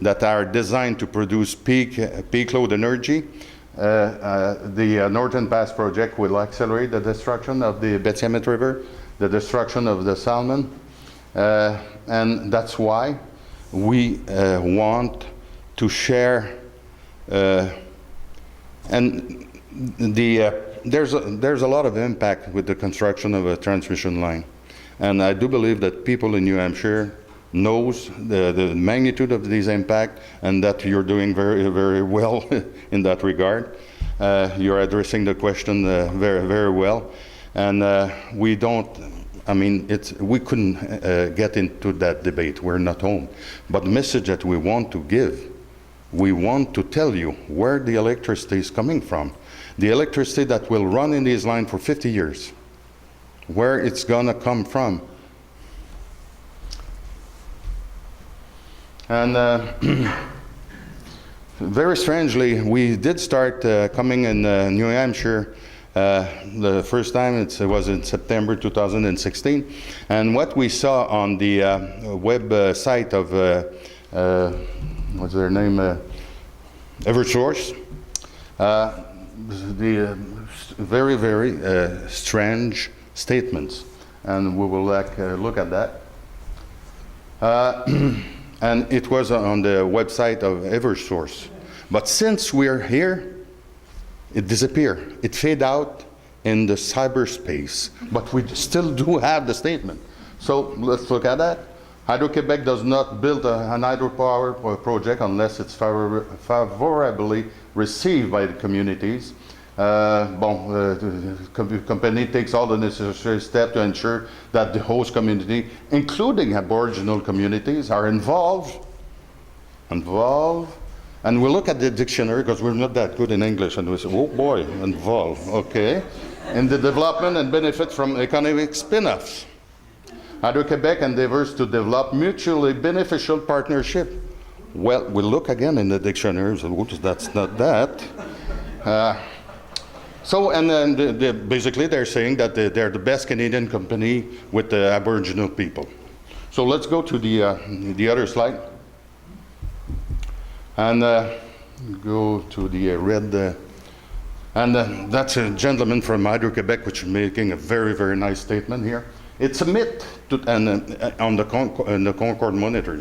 that are designed to produce peak load energy, the Northern Pass project will accelerate the destruction of the Pessamit River, the destruction of the salmon, and that's why we want to share. And there's a lot of impact with the construction of a transmission line, and I do believe that people in New Hampshire knows the magnitude of this impact, and that you're doing very, very well in that regard. You're addressing the question very, very well, and we couldn't get into that debate. We're not home. But the message that we want to give, we want to tell you where the electricity is coming from. The electricity that will run in these lines for 50 years, where it's gonna come from. And very strangely, we did start coming in New Hampshire. The first time it was in September 2016. And what we saw on the website of, what's their name, Eversource, the very, very strange statements. And we will look at that. And it was on the website of Eversource. But since we're here, it disappeared. It faded out in the cyberspace. But we still do have the statement. So let's look at that. Hydro-Quebec does not build an hydropower project unless it's favorably received by the communities. The company takes all the necessary steps to ensure that the host community, including Aboriginal communities, are involved. And we look at the dictionary, because we're not that good in English, and we say, oh boy, involved, okay, in the development and benefit from economic spin-offs. Hydro-Quebec endeavors to develop mutually beneficial partnership. Well, we look again in the dictionary, and say, oh, that's not that. And then basically they're saying that they're the best Canadian company with the Aboriginal people. So let's go to the other slide. And go to the red. That's a gentleman from Hydro-Quebec, which is making a very, very nice statement here. It's a myth, on the Concord Monitor,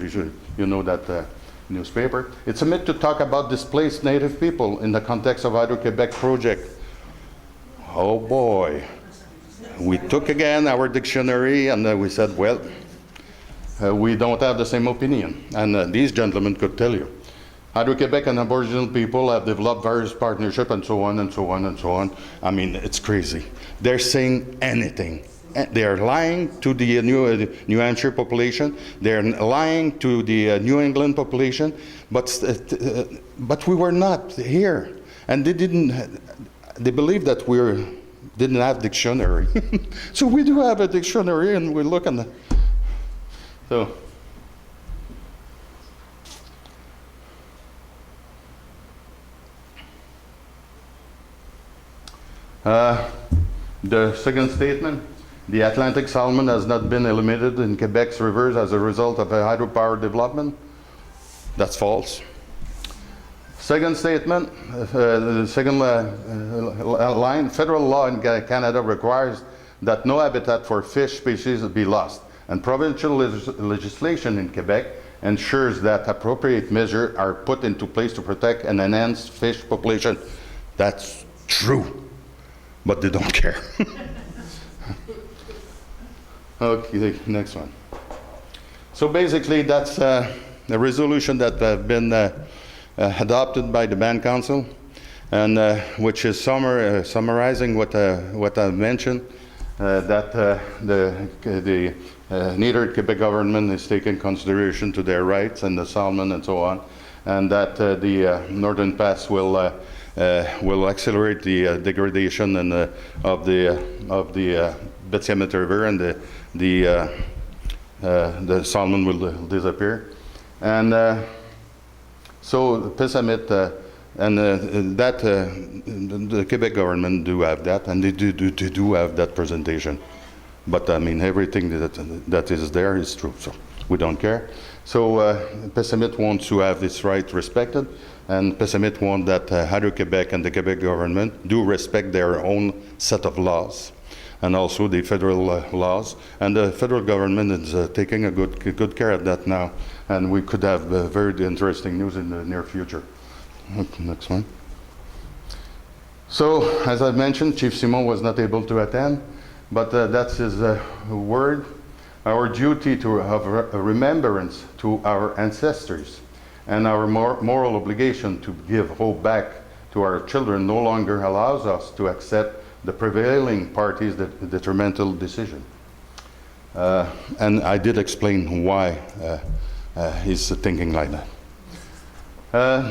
you know that newspaper. It's a myth to talk about displaced Native people in the context of Hydro-Quebec project. Oh boy. We took again our dictionary and we said, well, we don't have the same opinion. And these gentlemen could tell you. Hydro-Quebec and Aboriginal people have developed various partnerships and so on and so on and so on. I mean, it's crazy. They're saying anything. They're lying to the New Hampshire population. They're lying to the New England population. But we were not here. And they believe that we didn't have dictionary. So we do have a dictionary, and we look at the. So. The second statement, the Atlantic salmon has not been eliminated in Quebec's rivers as a result of a hydropower development. That's false. Second statement, the second line, federal law in Canada requires that no habitat for fish species be lost, and provincial legislation in Quebec ensures that appropriate measures are put into place to protect and enhance fish population. That's true. But they don't care. Okay, next one. So basically, that's a resolution that have been adopted by the Band Council, and which is summarizing what I've mentioned, that the neither Quebec government is taking consideration to their rights and the salmon and so on, and that the Northern Pass will accelerate the degradation of the Pessamit River, and the salmon will disappear. And so Pessamit and the Quebec government do have that, and they do have that presentation. But I mean, everything that is there is true, so we don't care. So Pessamit wants to have its right respected, and Pessamit want that Hydro-Quebec and the Quebec government do respect their own set of laws, and also the federal laws. And the federal government is taking a good care of that now, and we could have very interesting news in the near future. Okay, next one. So, as I mentioned, Chief Simon was not able to attend, but that's his word. Our duty to have a remembrance to our ancestors and our moral obligation to give hope back to our children no longer allows us to accept the prevailing party's detrimental decision. And I did explain why he's thinking like that.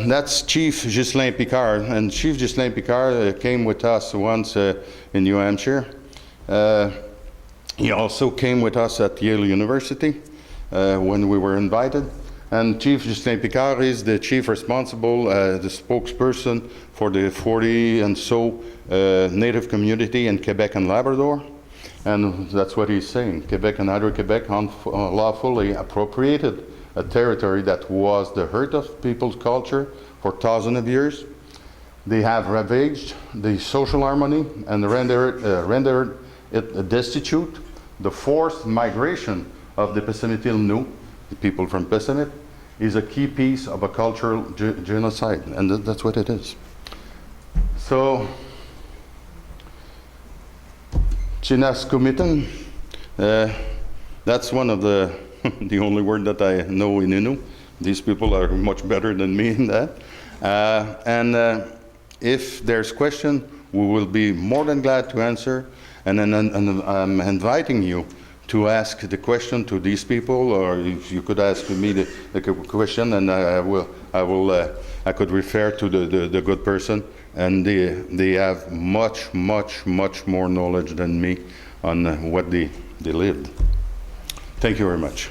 That's Chief Ghislain Picard, and Chief Ghislain Picard came with us once in New Hampshire. He also came with us at Yale University when we were invited. And Chief Ghislain Picard is the chief responsible, the spokesperson for the 40 and so Native community in Quebec and Labrador. And that's what he's saying. Quebec and Hydro-Quebec unlawfully appropriated a territory that was the heart of people's culture for thousands of years. They have ravaged the social harmony and rendered it destitute. The forced migration of the Pessamit Innu, the people from Pessamit, is a key piece of a cultural genocide, and that's what it is. So, Chinas Kumitan, that's one of the the only word that I know in Innu. These people are much better than me in that. If there's question, we will be more than glad to answer. And I'm inviting you to ask the question to these people, or if you could ask me the question, and I could refer to the good person, and they have much more knowledge than me on what they lived. Thank you very much.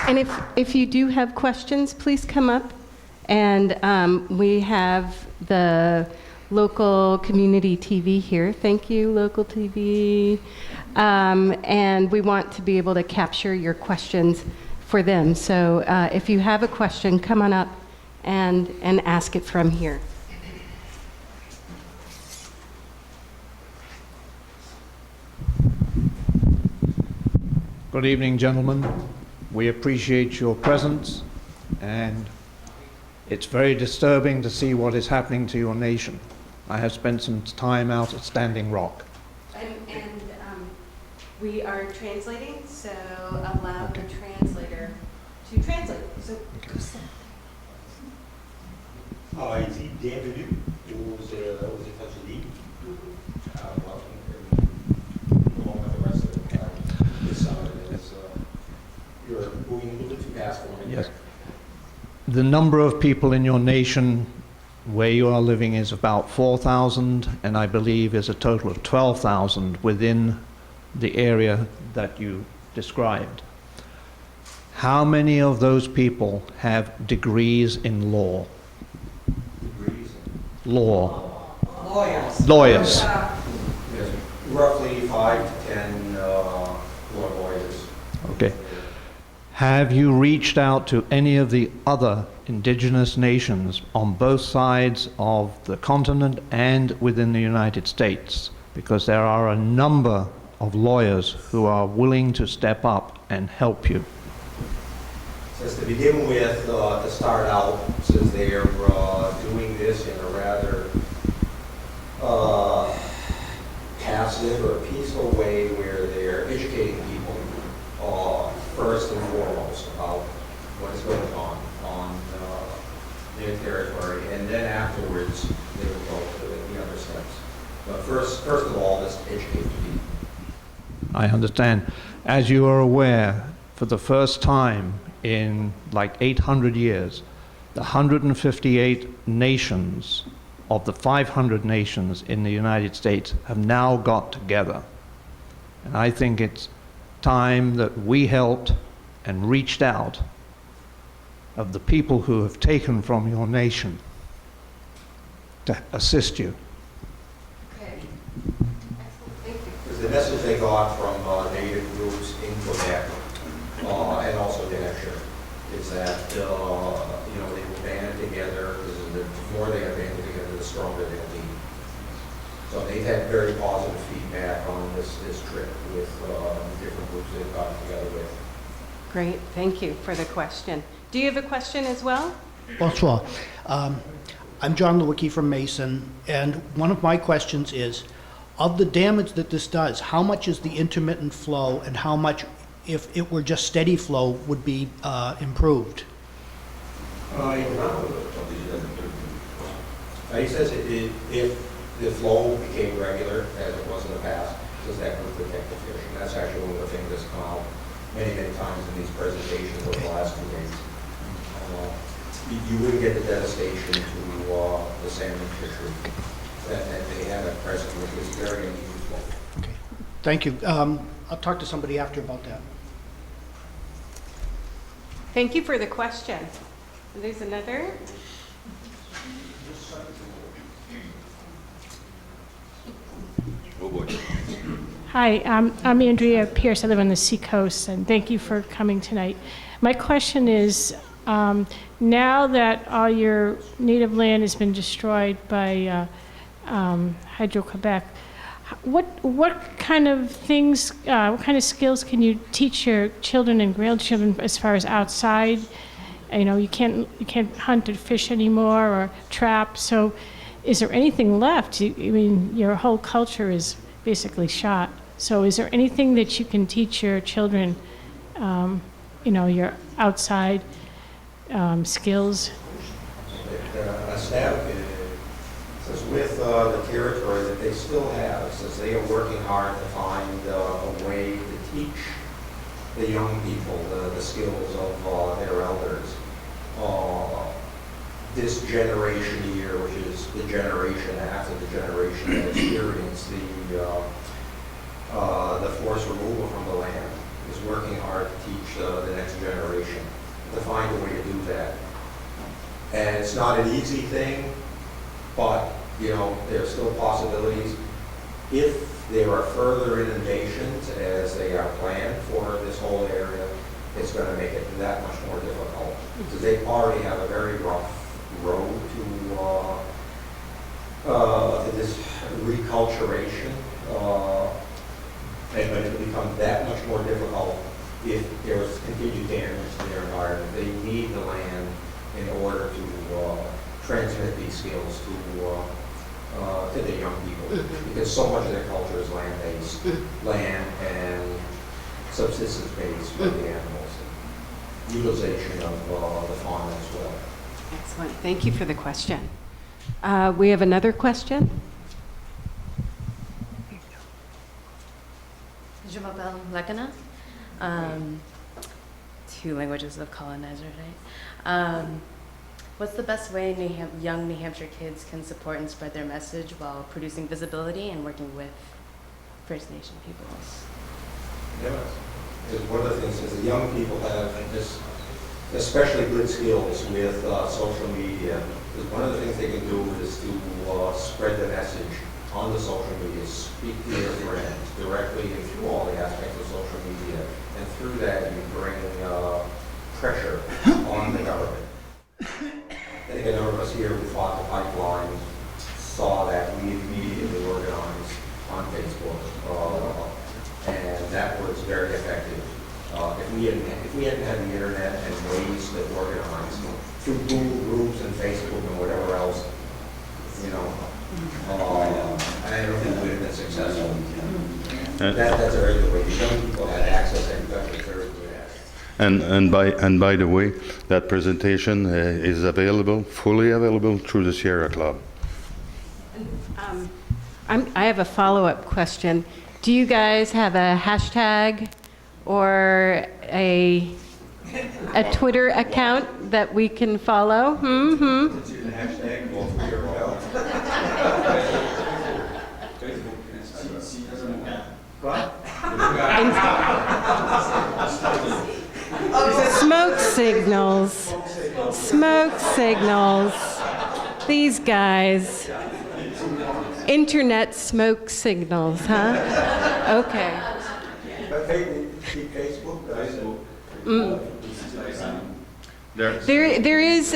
And if you do have questions, please come up. And we have the local community TV here. Thank you, local TV. And we want to be able to capture your questions for them. So if you have a question, come on up and ask it from here. Good evening, gentlemen. We appreciate your presence, and it's very disturbing to see what is happening to your nation. I have spent some time out at Standing Rock. And we are translating, so allow the translator to translate. So, Il dit bienvenue aux États-Unis. Welcome along with the rest of this summit. You're moving a little bit too fast for me. Yes. The number of people in your nation where you are living is about 4,000, and I believe is a total of 12,000 within the area that you described. How many of those people have degrees in law? Degrees? Law. Lawyers. Lawyers. Yes. Roughly 5 to 10 lawyers. Okay. Have you reached out to any of the other indigenous nations on both sides of the continent and within the United States? Because there are a number of lawyers who are willing to step up and help you. Since to begin with, to start out, since they are doing this in a rather passive or peaceful way where they're educating people first and foremost about what is going on their territory, and then afterwards they will go to the other steps. But first of all, just educate the people. I understand. As you are aware, for the first time in like 800 years, the 158 nations of the 500 nations in the United States have now got together. And I think it's time that we helped and reached out of the people who have taken from your nation to assist you. okay. Excellent. Thank you. Because the message they got from Native groups in Quebec and also in Hampshire is that they will band together. Because the more they have banded together, the stronger they'll be. So they've had very positive feedback on this trip with different groups they've gotten together with. Great. Thank you for the question. Do you have a question as well? Bonsoir. I'm John Lewicki from Mason, and one of my questions is, of the damage that this does, how much is the intermittent flow, and how much, if it were just steady flow, would be improved? He says if the flow became regular, as it was in the past, does that would protect the fish? And that's actually one of the things that's come out many times in these presentations over the last 2 days. You wouldn't get the devastation to the salmon fishery that they have at present, which is very unusual. Okay. Thank you. I'll talk to somebody after about that. Thank you for the question. There's another. Hi, I'm Andrea Pierce. I live on the Seacoast, and thank you for coming tonight. My question is, now that all your native land has been destroyed by Hydro Quebec, what kind of things, what kind of skills can you teach your children and grandchildren as far as outside? You know, you can't hunt or fish anymore or trap. So, is there anything left? I mean, your whole culture is basically shot. So is there anything that you can teach your children, your outside skills? Staff says with the territory that they still have, says they are working hard to find a way to teach the young people the skills of their elders. This generation here, which is the generation after the generation that experienced the forced removal from the land, is working hard to teach the next generation to find a way to do that. And it's not an easy thing, but there's still possibilities. If there are further inundations as they are planned for this whole area, it's going to make it that much more difficult. Because they already have a very rough road to this reculturation, but it will become that much more difficult if there is continued damage to their environment. They need the land in order to transmit these skills to the young people, because so much of their culture is land-based, land and subsistence-based for the animals, and utilization of the fauna as well. Excellent. Thank you for the question. We have another question. Jumabel Lekana, 2 languages of colonizer, right? What's the best way young New Hampshire kids can support and spread their message while producing visibility and working with First Nation peoples? Yeah, because one of the things is the young people have this especially good skills with social media. Because one of the things they can do is to spread the message on the social media, speak to their friends directly and through all the aspects of social media. And through that, you bring pressure on the government. I think a number of us here who fought the pipeline saw that we immediately organized on Facebook, and that was very effective. If we hadn't had the internet and ways to organize through Google groups and Facebook and whatever else, I don't think we would have been successful. That's a very good way. The young people had access and very good at it. And by the way, that presentation is available, fully available through the Sierra Club. I have a follow-up question. Do you guys have a hashtag or a Twitter account that we can follow? Hashtag both for your help. Smoke signals. Smoke signals. These guys. Internet smoke signals, huh? Okay. But Facebook. There is.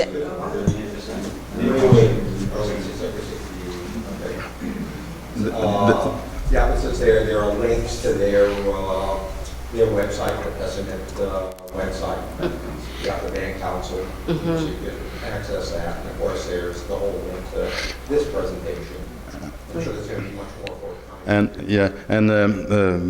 Yeah, it says there are links to their website, the Pessamit website. You got the band council, so you can access that. And of course, there's the whole link to this presentation. I'm sure there's going to be much more forthcoming. And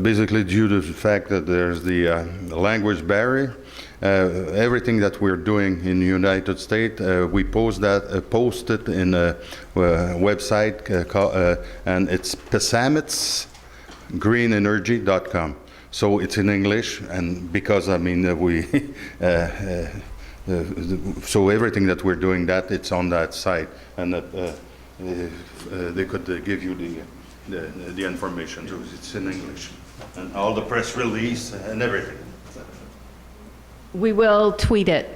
basically due to the fact that there's the language barrier, everything that we're doing in the United States, we post it in a website and it's pessamitsgreenenergy.com. So it's in English, and because we so everything that we're doing it's on that site, and they could give you the information. So it's in English, and all the press release and everything. We will tweet it.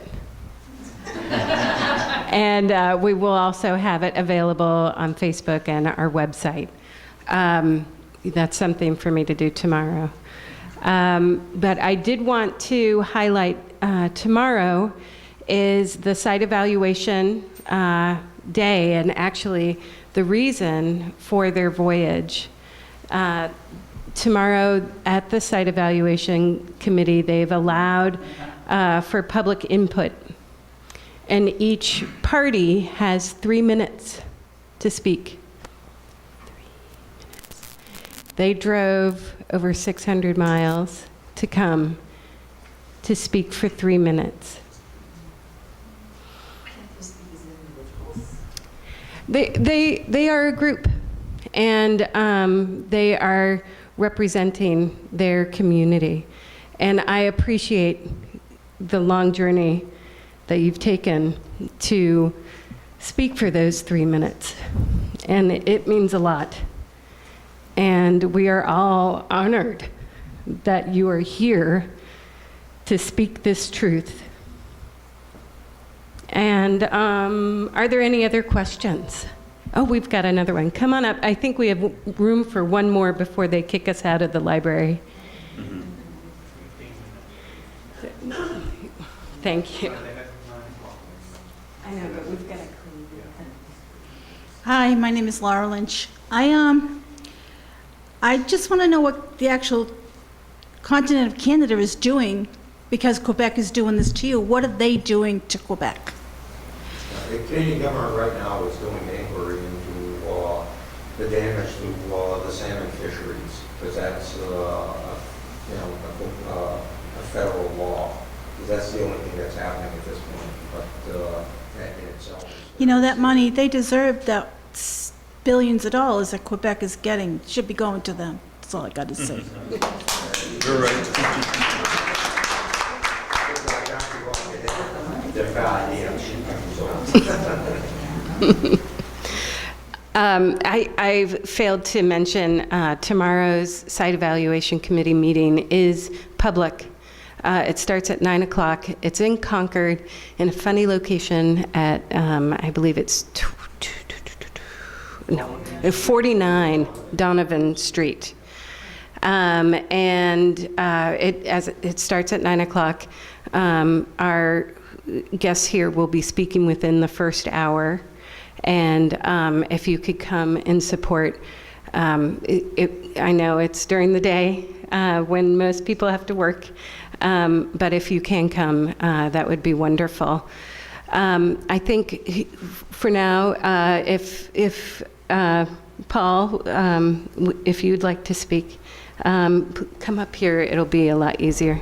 And we will also have it available on Facebook and our website. That's something for me to do tomorrow. But I did want to highlight tomorrow is the site evaluation day, and actually the reason for their voyage. Tomorrow at the site evaluation committee, they've allowed for public input. And each party has 3 minutes to speak? They drove over 600 miles to come to speak for 3 minutes. They are a group, and they are representing their community. And I appreciate the long journey that you've taken to speak for those 3 minutes. And it means a lot. And we are all honored that you are here to speak this truth. And are there any other questions? Oh, we've got another one. Come on up. I think we have room for one more before they kick us out of the library. Thank you. I know, but we've got to clean it. Hi, my name is Laura Lynch. I just want to know what the actual continent of Canada is doing, because Quebec is doing this to you. What are they doing to Quebec? The Canadian government right now is doing an inquiry into the damage to the salmon fisheries, because that's a federal law. Because that's the only thing that's happening at this point. But that in itself, You know, that money, they deserve that billions of dollars that Quebec is getting. Should be going to them. That's all I got to say. You're right. I've failed to mention tomorrow's site evaluation committee meeting is public. It starts at 9 o'clock. It's in Concord in a funny location at, I believe it's 49 Donovan Street. It starts at 9 o'clock. Our guests here will be speaking within the first hour. And if you could come and support, I know it's during the day when most people have to work, but if you can come, that would be wonderful. I think for now, if Paul, if you'd like to speak, come up here, it'll be a lot easier.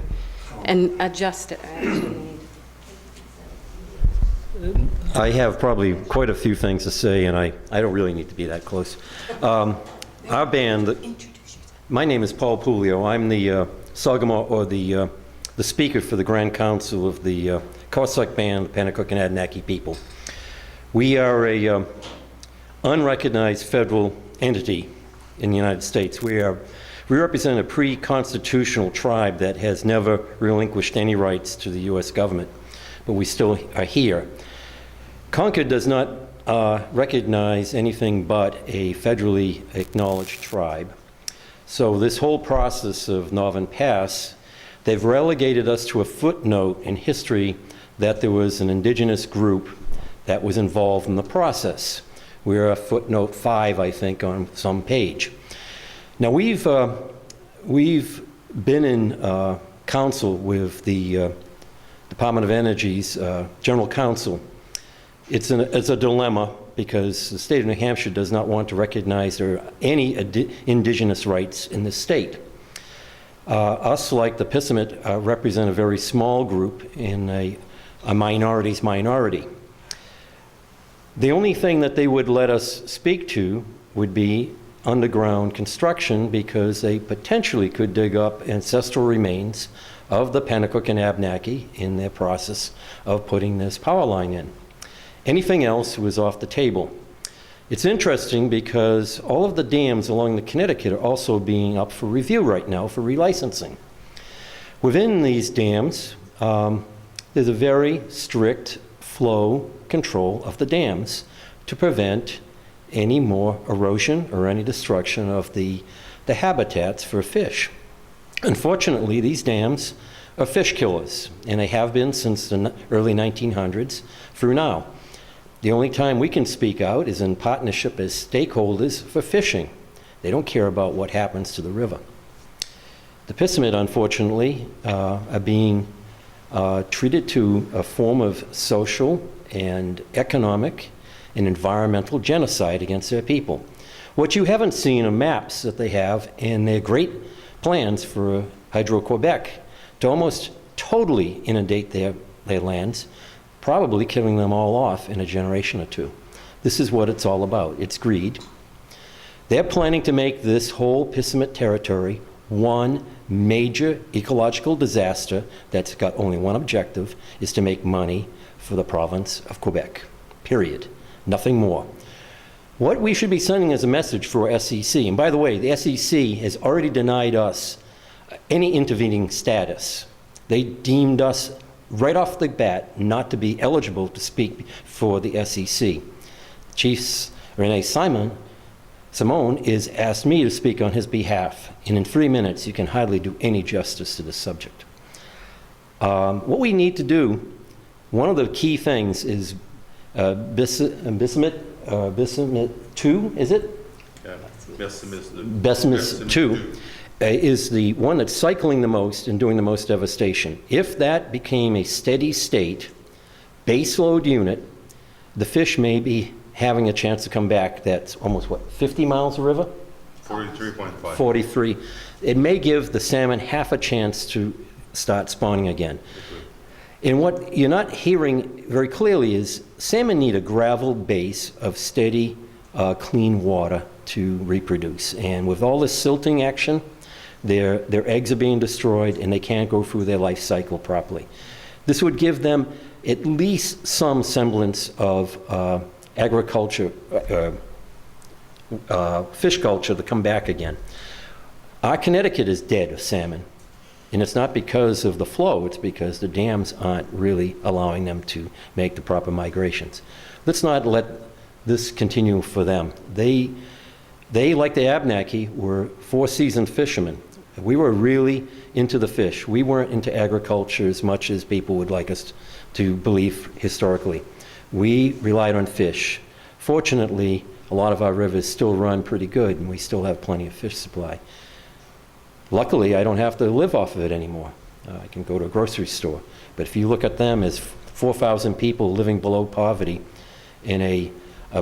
And adjust it. I have probably quite a few things to say, and I don't really need to be that close. Our band, my name is Paul Pulio. I'm the Sagamore, or the speaker for the Grand Council of the Cossack Band, Pennacook and Abenaki people. We are a unrecognized federal entity in the United States. We represent a pre-constitutional tribe that has never relinquished any rights to the U.S. government, but we still are here. Concord does not recognize anything but a federally acknowledged tribe. So this whole process of Northern Pass, they've relegated us to a footnote in history that there was an indigenous group that was involved in the process. We're a footnote 5, I think, on some page. Now we've been in council with the Department of Energy's General Counsel. It's a dilemma because the state of New Hampshire does not want to recognize there are any indigenous rights in the state. Us, like the Pessamit, represent a very small group in a minority's minority. The only thing that they would let us speak to would be underground construction, because they potentially could dig up ancestral remains of the Pennacook and Abenaki in their process of putting this power line in. Anything else was off the table. It's interesting because all of the dams along the Connecticut are also being up for review right now for relicensing. Within these dams, there's a very strict flow control of the dams to prevent any more erosion or any destruction of the habitats for fish. Unfortunately, these dams are fish killers, and they have been since the early 1900s through now. The only time we can speak out is in partnership as stakeholders for fishing. They don't care about what happens to the river. The Pessamit, unfortunately, are being treated to a form of social and economic an environmental genocide against their people. What you haven't seen are maps that they have and their great plans for HydroQuebec to almost totally inundate their lands, probably killing them all off in a generation or two. This is what it's all about. It's greed. They're planning to make this whole Pessamit territory one major ecological disaster that's got only one objective, is to make money for the province of Quebec, period. Nothing more. What we should be sending as a message for SEC, and by the way, the SEC has already denied us any intervening status. They deemed us right off the bat not to be eligible to speak for the SEC. Chief Renee Simone is asked me to speak on his behalf, and in 3 minutes you can hardly do any justice to this subject. What we need to do, one of the key things is Pessamit 2, is it? Yeah, Pessamit 2 is the one that's cycling the most and doing the most devastation. If that became a steady state baseload unit, the fish may be having a chance to come back. That's almost, what, 50 miles of river? 43.5. 43. It may give the salmon half a chance to start spawning again. And what you're not hearing very clearly is salmon need a gravel base of steady, clean water to reproduce. And with all this silting action, their eggs are being destroyed and they can't go through their life cycle properly. This would give them at least some semblance of agriculture, fish culture to come back again. Our Connecticut is dead of salmon. And it's not because of the flow, it's because the dams aren't really allowing them to make the proper migrations. Let's not let this continue for them. They like the Abnaki, were four-season fishermen. We were really into the fish. We weren't into agriculture as much as people would like us to believe historically. We relied on fish. Fortunately, a lot of our rivers still run pretty good, and we still have plenty of fish supply. Luckily, I don't have to live off of it anymore. I can go to a grocery store. But if you look at them as 4,000 people living below poverty in a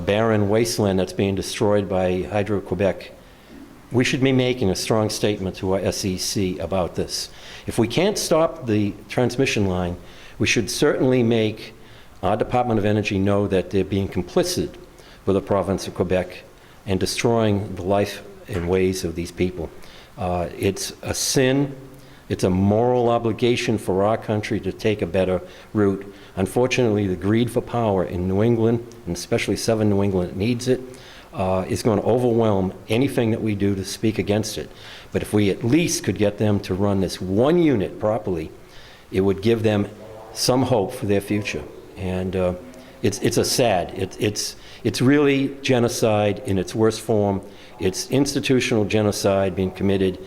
barren wasteland that's being destroyed by HydroQuebec, we should be making a strong statement to our SEC about this. If we can't stop the transmission line, we should certainly make our Department of Energy know that they're being complicit with the province of Quebec and destroying the life and ways of these people. It's a sin. It's a moral obligation for our country to take a better route. Unfortunately, the greed for power in New England, and especially Southern New England, needs it, is going to overwhelm anything that we do to speak against it. But if we at least could get them to run this one unit properly, it would give them some hope for their future. And it's a sad, it's really genocide in its worst form. It's institutional genocide being committed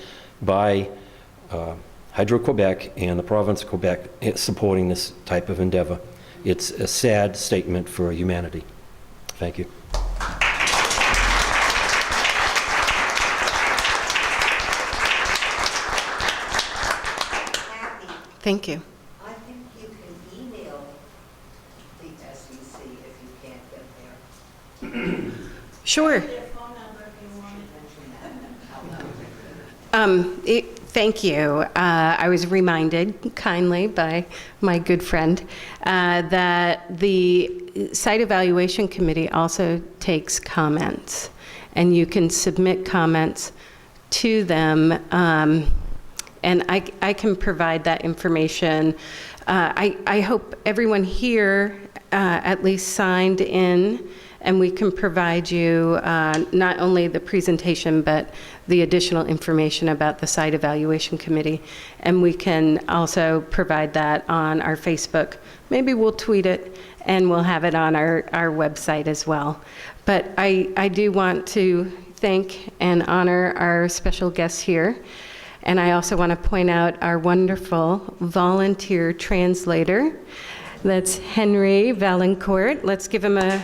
by HydroQuebec and the province of Quebec supporting this type of endeavor. It's a sad statement for humanity. Thank you. Thank you. I think you can email the SEC if you can't get there. Sure. Thank you. I was reminded kindly by my good friend that the Site Evaluation Committee also takes comments, and you can submit comments to them, and I can provide that information. I hope everyone here at least signed in, and we can provide you not only the presentation, but the additional information about the Site Evaluation Committee. And we can also provide that on our Facebook. Maybe we'll tweet it, and we'll have it on our website as well. But I do want to thank and honor our special guests here. And I also want to point out our wonderful volunteer translator. That's Henry Valancourt. Let's give him a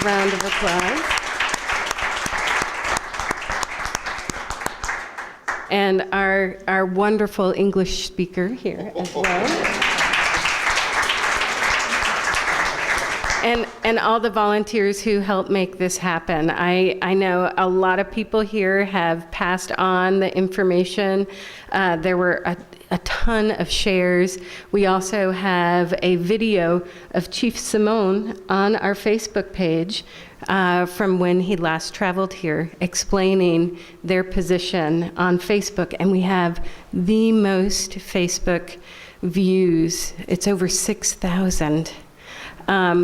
round of applause. And our wonderful English speaker here as well. And all the volunteers who helped make this happen. I know a lot of people here have passed on the information. There were a ton of shares. We also have a video of Chief Simone on our Facebook page from when he last traveled here, explaining their position on Facebook. And we have the most Facebook views. It's over 6,000.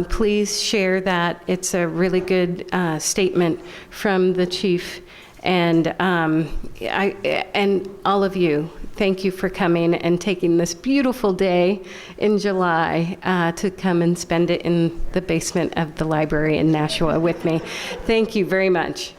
Please share that. It's a really good statement from the chief. And and all of you, thank you for coming and taking this beautiful day in July to come and spend it in the basement of the library in Nashua with me. Thank you very much.